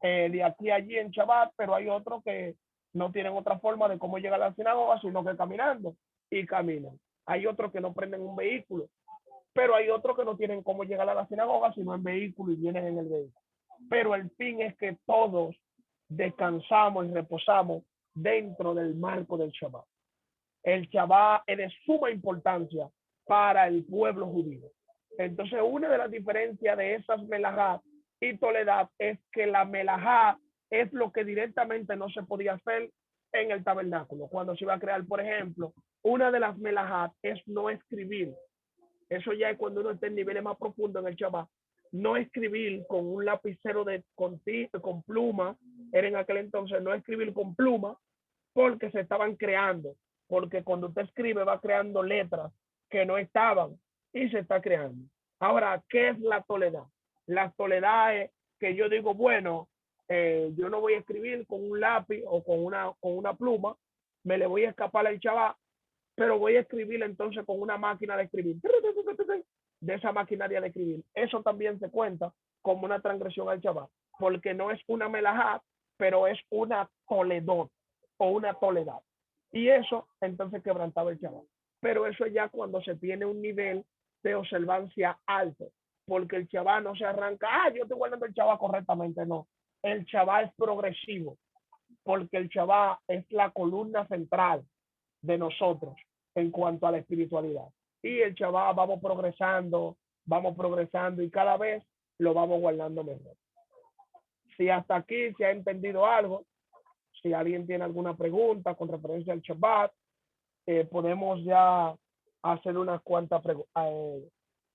de aquí a allí en Shabbat, pero hay otros que no tienen otra forma de cómo llegar a la sinagoga, sino que caminando, y caminan. Hay otros que no prenden un vehículo, pero hay otros que no tienen cómo llegar a la sinagoga, sino en vehículo, y vienen en el vehículo. Pero el fin es que todos descansamos y reposamos dentro del marco del Shabbat. El Shabbat es de suma importancia para el pueblo judío. Entonces, una de las diferencias de esas melajá y Toledad es que la melajá es lo que directamente no se podía hacer en el tabernáculo. Cuando se iba a crear, por ejemplo, una de las melajá es no escribir. Eso ya es cuando uno está en niveles más profundos en el Shabbat. No escribir con un lapicero con pluma, era en aquel entonces no escribir con pluma, porque se estaban creando. Porque cuando usted escribe va creando letras que no estaban y se está creando. Ahora, ¿qué es la Toledad? La Toledad es que yo digo, bueno, yo no voy a escribir con un lápiz o con una pluma, me le voy a escapar al Shabbat, pero voy a escribir entonces con una máquina de escribir, de esa maquinaria de escribir. Eso también se cuenta como una transgresión al Shabbat, porque no es una melajá, pero es una toledot o una toledad. Y eso entonces quebrantaba el Shabbat. Pero eso ya cuando se tiene un nivel de observancia alto, porque el Shabbat no se arranca, yo estoy guardando el Shabbat correctamente, no. El Shabbat es progresivo, porque el Shabbat es la columna central de nosotros en cuanto a la espiritualidad. Y el Shabbat vamos progresando y cada vez lo vamos guardando mejor. Si hasta aquí se ha entendido algo, si alguien tiene alguna pregunta con referencia al Shabbat, podemos ya hacer unas cuantas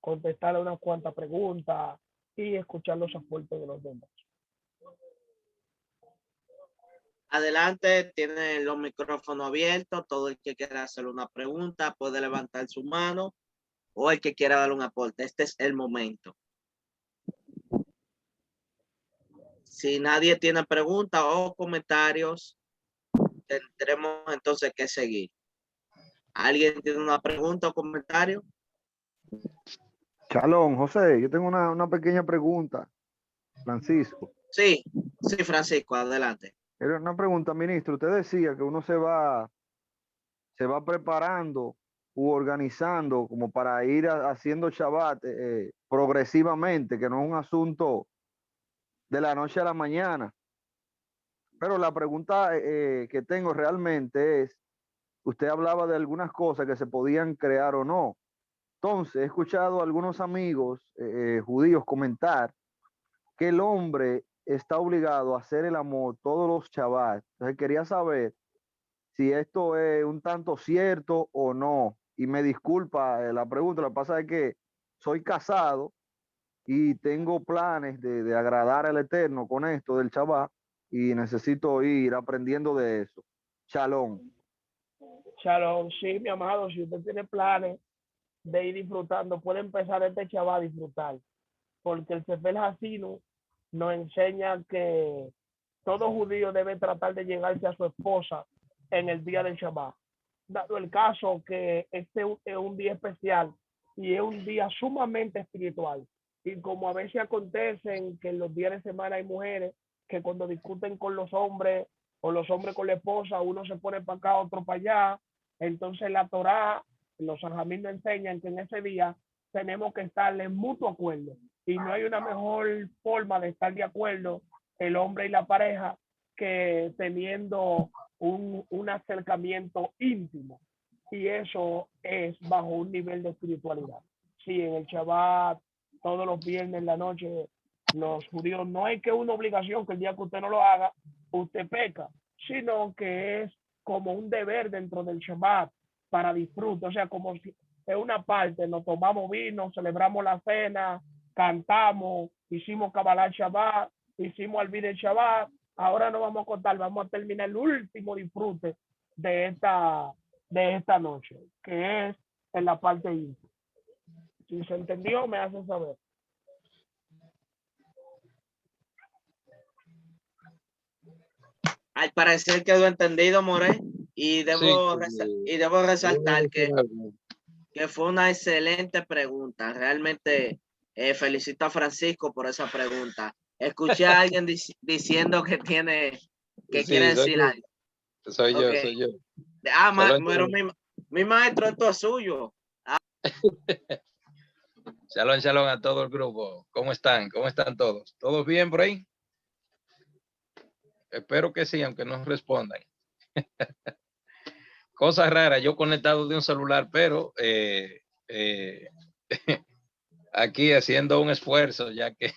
contestar unas cuantas preguntas y escuchar los aportes de los demás. Adelante, tiene los micrófonos abiertos. Todo el que quiera hacer una pregunta puede levantar su mano o el que quiera dar un aporte. Este es el momento. Si nadie tiene preguntas o comentarios, tendremos entonces que seguir. ¿Alguien tiene una pregunta o comentario? Shalom, José, yo tengo una pequeña pregunta. Francisco. Sí, Francisco, adelante. Era una pregunta, ministro. Usted decía que uno se va preparando u organizando como para ir haciendo Shabbat progresivamente, que no es un asunto de la noche a la mañana. Pero la pregunta que tengo realmente es, usted hablaba de algunas cosas que se podían crear o no. Entonces, he escuchado a algunos amigos judíos comentar que el hombre está obligado a hacer el amor todos los Shabbat. Entonces, quería saber si esto es un tanto cierto o no. Y me disculpa la pregunta, lo que pasa es que soy casado y tengo planes de agradar al Eterno con esto del Shabbat y necesito ir aprendiendo de eso. Shalom. Shalom, sí, mi amado, si usted tiene planes de ir disfrutando, puede empezar este Shabbat a disfrutar, porque el Sefer Hasinu nos enseña que todo judío debe tratar de llegarse a su esposa en el día del Shabbat. Dado el caso que este es un día especial y es un día sumamente espiritual. Y como a veces acontecen que en los días de semana hay mujeres que cuando discuten con los hombres o los hombres con la esposa, uno se pone para acá, otro para allá. Entonces la Torá, los sanjamín nos enseñan que en ese día tenemos que estar en mutuo acuerdo. Y no hay una mejor forma de estar de acuerdo el hombre y la pareja que teniendo un acercamiento íntimo. Y eso es bajo un nivel de espiritualidad. Sí, en el Shabbat, todos los viernes en la noche, los judíos, no hay que una obligación que el día que usted no lo haga, usted peca, sino que es como un deber dentro del Shabbat para disfrute. O sea, como si es una parte, nos tomamos vino, celebramos la cena, cantamos, hicimos Kabbalah Shabbat, hicimos Alvid el Shabbat. Ahora no vamos a contar, vamos a terminar el último disfrute de esta noche, que es en la parte íntima. Si se entendió, me hace saber. Al parecer quedó entendido, More, y debo resaltar que fue una excelente pregunta. Realmente felicito a Francisco por esa pregunta. Escuché a alguien diciendo que quiere decir algo. Soy yo, Ok. soy yo. Pero mi maestro, esto es suyo. Shalom, shalom a todo el grupo. ¿Cómo están? ¿Cómo están todos? ¿Todos bien por ahí? Espero que sí, aunque no respondan. Cosas raras, yo conectado de un celular, pero aquí haciendo un esfuerzo, ya que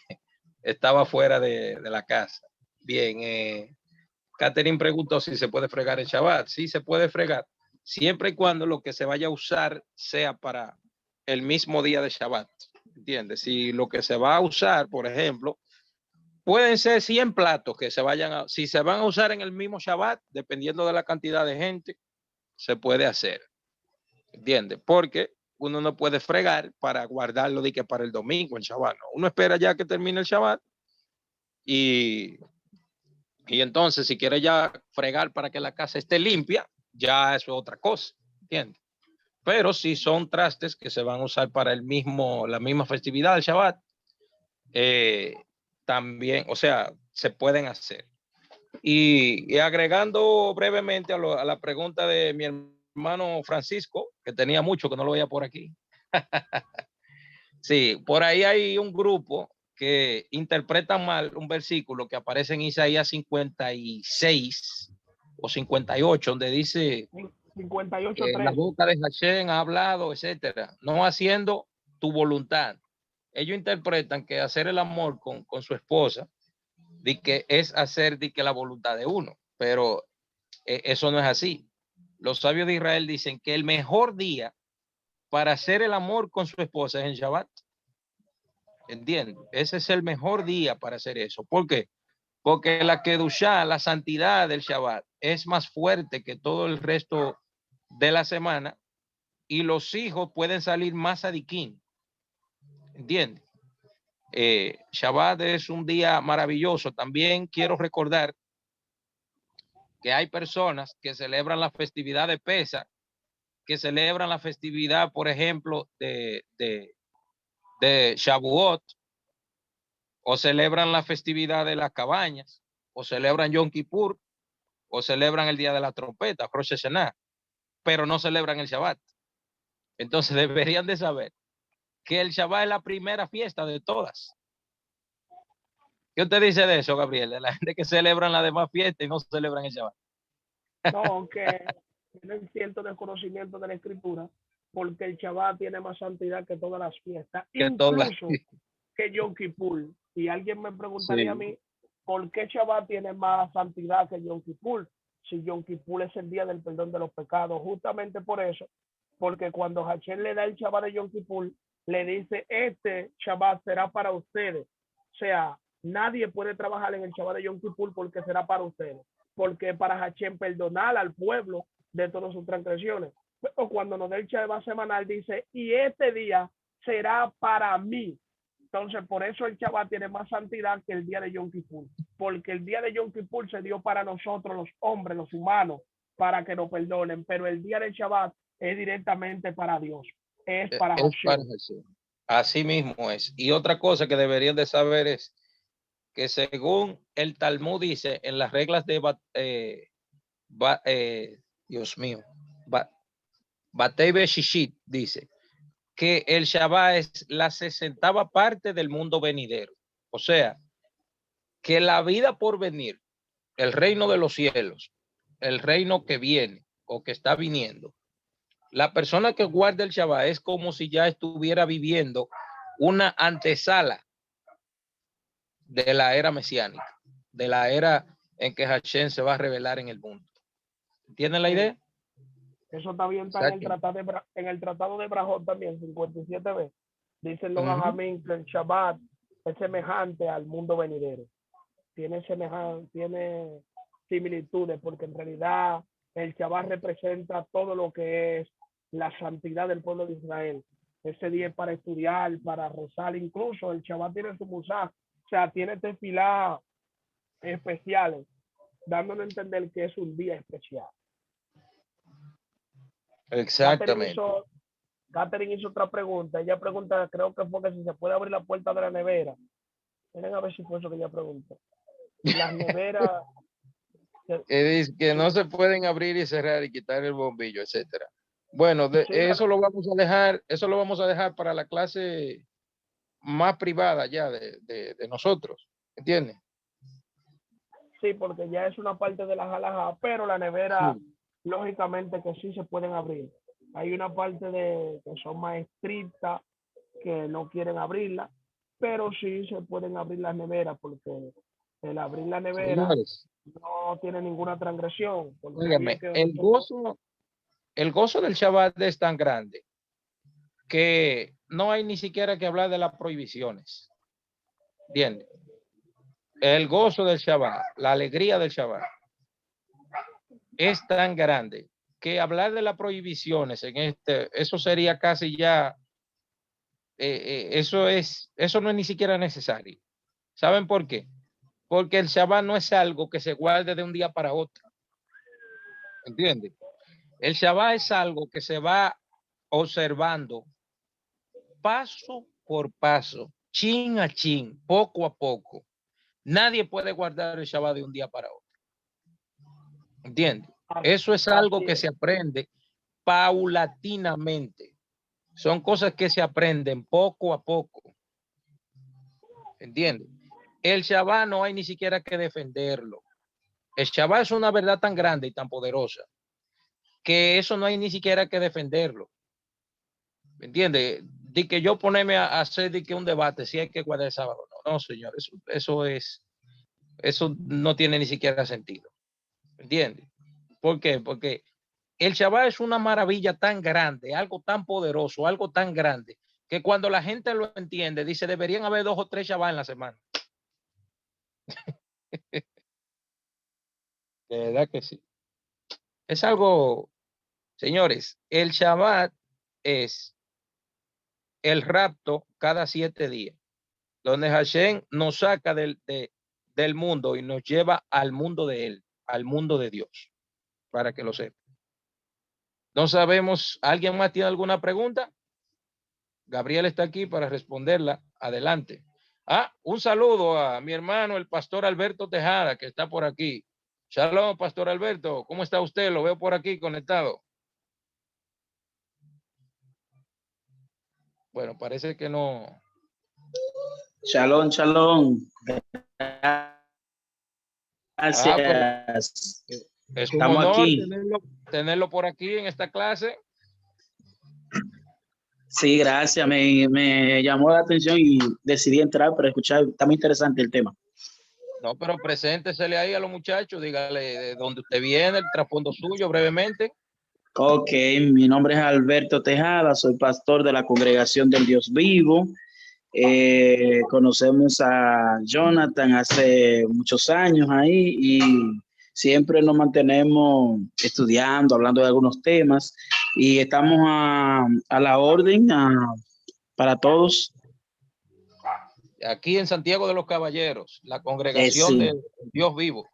estaba fuera de la casa. Bien, Catherine preguntó si se puede fregar el Shabbat. Sí, se puede fregar, siempre y cuando lo que se vaya a usar sea para el mismo día de Shabbat. ¿Entiendes? Si lo que se va a usar, por ejemplo, pueden ser 100 platos que se vayan a, si se van a usar en el mismo Shabbat, dependiendo de la cantidad de gente, se puede hacer. ¿Entiendes? Porque uno no puede fregar para guardarlo de que para el domingo, en Shabbat. No. Uno espera ya que termine el Shabbat y entonces si quiere ya fregar para que la casa esté limpia, ya eso es otra cosa. ¿Entiendes? Pero si son trastes que se van a usar para la misma festividad del Shabbat, también, o sea, se pueden hacer. Y agregando brevemente a la pregunta de mi hermano Francisco, que tenía mucho que no lo veía por aquí. Sí, por ahí hay un grupo que interpreta mal un versículo que aparece en Isaías 56 o 58, donde dice 58, la boca de Hashem ha hablado, etcétera, no haciendo tu voluntad. Ellos interpretan que hacer el amor con su esposa de que es hacer de que la voluntad de uno, pero eso no es así. Los sabios de Israel dicen que el mejor día para hacer el amor con su esposa es en Shabbat. ¿Entiendes? Ese es el mejor día para hacer eso. ¿Por qué? Porque la Kedushá, la santidad del Shabbat, es más fuerte que todo el resto de la semana y los hijos pueden salir más adiquín. ¿Entiendes? Shabbat es un día maravilloso. También quiero recordar que hay personas que celebran la festividad de Pesach, que celebran la festividad, por ejemplo, de Shavuot, o celebran la festividad de las cabañas, o celebran Yom Kippur, o celebran el día de la trompeta, Rosh Hashanah, pero no celebran el Shabbat. Entonces deberían de saber que el Shabbat es la primera fiesta de todas. ¿Qué usted dice de eso, Gabriel? De la gente que celebran las demás fiestas y no celebran el Shabbat. No, que tienen cierto desconocimiento de la escritura, porque el Shabbat tiene más santidad que todas las fiestas, Que incluso que Yom Kippur. Y alguien me preguntaría a mí, ¿por qué Shabbat tiene más santidad que Yom Kippur? Si Yom Kippur es el día del perdón de los pecados, justamente por eso, porque cuando Hashem le da el Shabbat de Yom Kippur, le dice, este Shabbat será para ustedes. O sea, nadie puede trabajar en el Shabbat de Yom Kippur porque será para ustedes, porque para Hashem perdonar al pueblo de todas sus transgresiones. Pero cuando nos da el Shabbat semanal dice, y este día será para mí. Entonces, por eso el Shabbat tiene más santidad que el día de Yom Kippur. porque el día de Yom Kippur se dio para nosotros los hombres, los humanos, para que nos perdonen, pero el día del Shabbat es directamente para Dios, es para Es para Hashem. Jesús. Así mismo es. Y otra cosa que deberían de saber es que según el Talmud dice en las reglas de Dios mío, Batei Beshishit dice que el Shabbat es la 60ª parte del mundo venidero. O sea, que la vida por venir, el reino de los cielos, el reino que viene o que está viniendo, la persona que guarda el Shabbat es como si ya estuviera viviendo una antesala de la era mesiánica, de la era en que Hashem se va a revelar en el mundo. ¿Entienden la idea? Eso también está en el tratado de Brajot también, 57b. Dicen los Jajamín que el Shabbat es semejante al mundo venidero. Tiene similitudes, porque en realidad el Shabbat representa todo lo que es la santidad del pueblo de Israel. Ese día es para estudiar, para rezar, incluso el Shabbat tiene su musá, o sea, tiene tefilá especiales, dándole a entender que es un día especial. Exactamente. Catherine hizo otra pregunta. Ella pregunta, creo que fue que si se puede abrir la puerta de la nevera. Miren a ver si fue eso que ella preguntó. Las neveras. Que no se pueden abrir y cerrar y quitar el bombillo, etcétera. Bueno, eso lo vamos a dejar para la clase más privada ya de nosotros, ¿entiendes? Sí, porque ya es una parte de la halajá, pero la nevera, Sí. lógicamente que sí se pueden abrir. Hay una parte que son más estrictas, que no quieren abrirla, pero sí se pueden abrir las neveras, porque el abrir la nevera Señores, no tiene ninguna transgresión. óigame, el gozo del Shabbat es tan grande que no hay ni siquiera que hablar de las prohibiciones. Bien, el gozo del Shabbat, la alegría del Shabbat es tan grande que hablar de las prohibiciones eso sería casi ya, eso no es ni siquiera necesario. ¿Saben por qué? Porque el Shabbat no es algo que se guarde de un día para otro. ¿Entiendes? El Shabbat es algo que se va observando paso por paso, chin a chin, poco a poco. Nadie puede guardar el Shabbat de un día para otro. ¿Entiendes? Eso es algo que se aprende paulatinamente. Son cosas que se aprenden poco a poco. ¿Entiendes? El Shabbat no hay ni siquiera que defenderlo. El Shabbat es una verdad tan grande y tan poderosa que eso no hay ni siquiera que defenderlo. ¿Me entiendes? De que yo ponerme a hacer de que un debate si hay que guardar el sábado. No, señor, eso no tiene ni siquiera sentido. ¿Me entiendes? ¿Por qué? Porque el Shabbat es una maravilla tan grande, algo tan poderoso, algo tan grande, que cuando la gente lo entiende, dice, deberían haber 2 o 3 Shabbat en la semana. De verdad que sí. Es algo, señores, el Shabbat es el rapto cada 7 días, donde Hashem nos saca del mundo y nos lleva al mundo de él, al mundo de Dios, para que lo sepan. No sabemos, ¿alguien más tiene alguna pregunta? Gabriel está aquí para responderla. Adelante. Un saludo a mi hermano, el pastor Alberto Tejada, que está por aquí. Shalom, pastor Alberto. ¿Cómo está usted? Lo veo por aquí conectado. Bueno, parece que no. Shalom, shalom. Gracias. Es un honor tenerlo por aquí en esta clase. Sí, gracias. Me llamó la atención y decidí entrar para escuchar. Está muy interesante el tema. No, pero preséntesele ahí a los muchachos. Dígale de dónde usted viene, el trasfondo suyo, brevemente. Ok, mi nombre es Alberto Tejada. Soy pastor de la Congregación del Dios Vivo. Conocemos a Jonathan hace muchos años ahí y siempre nos mantenemos estudiando, hablando de algunos temas y estamos a la orden para todos. aquí en Santiago de los Caballeros, la congregación sí. de Dios vivo.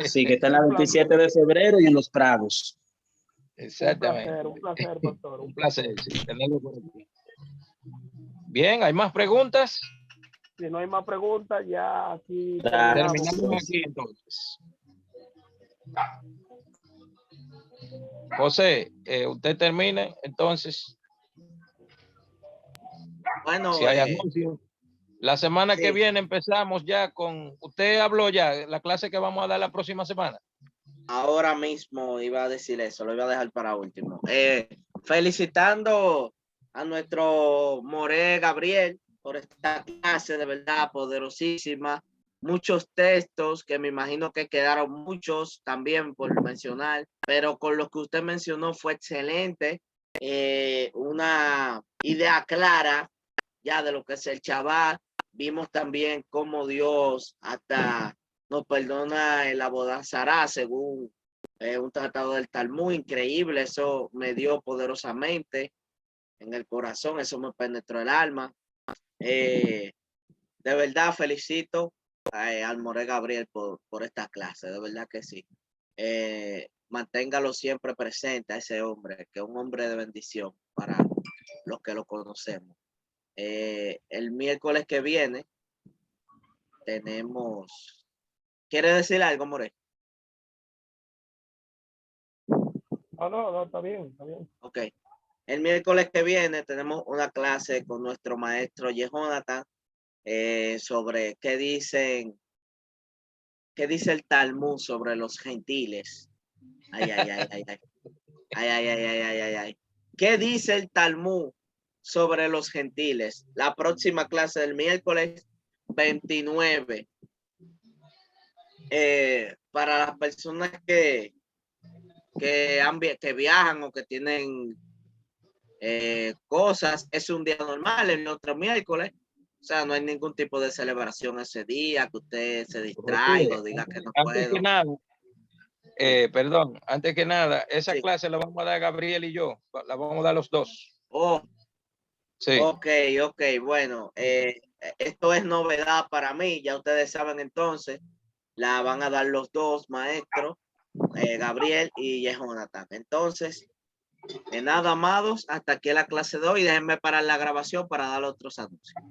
Sí, que está en la 27 de febrero y en Los Prados. Exactamente. Un placer, pastor. Un placer, sí, tenerlo por aquí. Bien, ¿hay más preguntas? Si no hay más preguntas, ya aquí Gracias. Terminamos aquí entonces. José, usted termine entonces. Bueno, Si hay anuncios. La semana que sí. viene empezamos ya con, usted habló ya, la clase que vamos a dar la próxima semana. Ahora mismo iba a decir eso, lo iba a dejar para último. Felicitando a nuestro More Gabriel por esta clase de verdad poderosísima. Muchos textos que me imagino que quedaron muchos también por mencionar, pero con lo que usted mencionó fue excelente. Una idea clara ya de lo que es el Shabbat. Vimos también cómo Dios hasta nos perdona el Abodazará según un tratado del Talmud. Increíble, eso me dio poderosamente en el corazón, eso me penetró el alma. De verdad felicito al More Gabriel por esta clase, de verdad que sí. Manténgalo siempre presente a ese hombre, que es un hombre de bendición para los que lo conocemos. El miércoles que viene tenemos... ¿Quiere decir algo, More? No, está bien, está bien. Ok. El miércoles que viene tenemos una clase con nuestro maestro Jonathan sobre qué dice el Talmud sobre los gentiles. Ay, ay, ay, ay, ay. Ay, ay, ay, ay, ay, ay, ay. ¿Qué dice el Talmud sobre los gentiles? La próxima clase del miércoles 29. Para las personas que viajan o que tienen cosas, es un día normal, el otro miércoles. O sea, no hay ningún tipo de celebración ese día, que usted se distraiga o diga que no Antes puedo. que nada, perdón, antes que nada, esa Sí. clase la vamos a dar Gabriel y yo, la vamos a dar los dos. Oh, sí. Ok, bueno, esto es novedad para mí, ya ustedes saben entonces, la van a dar los dos maestros, Gabriel y Jonathan. Entonces, nada, amados, hasta aquí la clase de hoy. Déjenme parar la grabación para dar otros anuncios.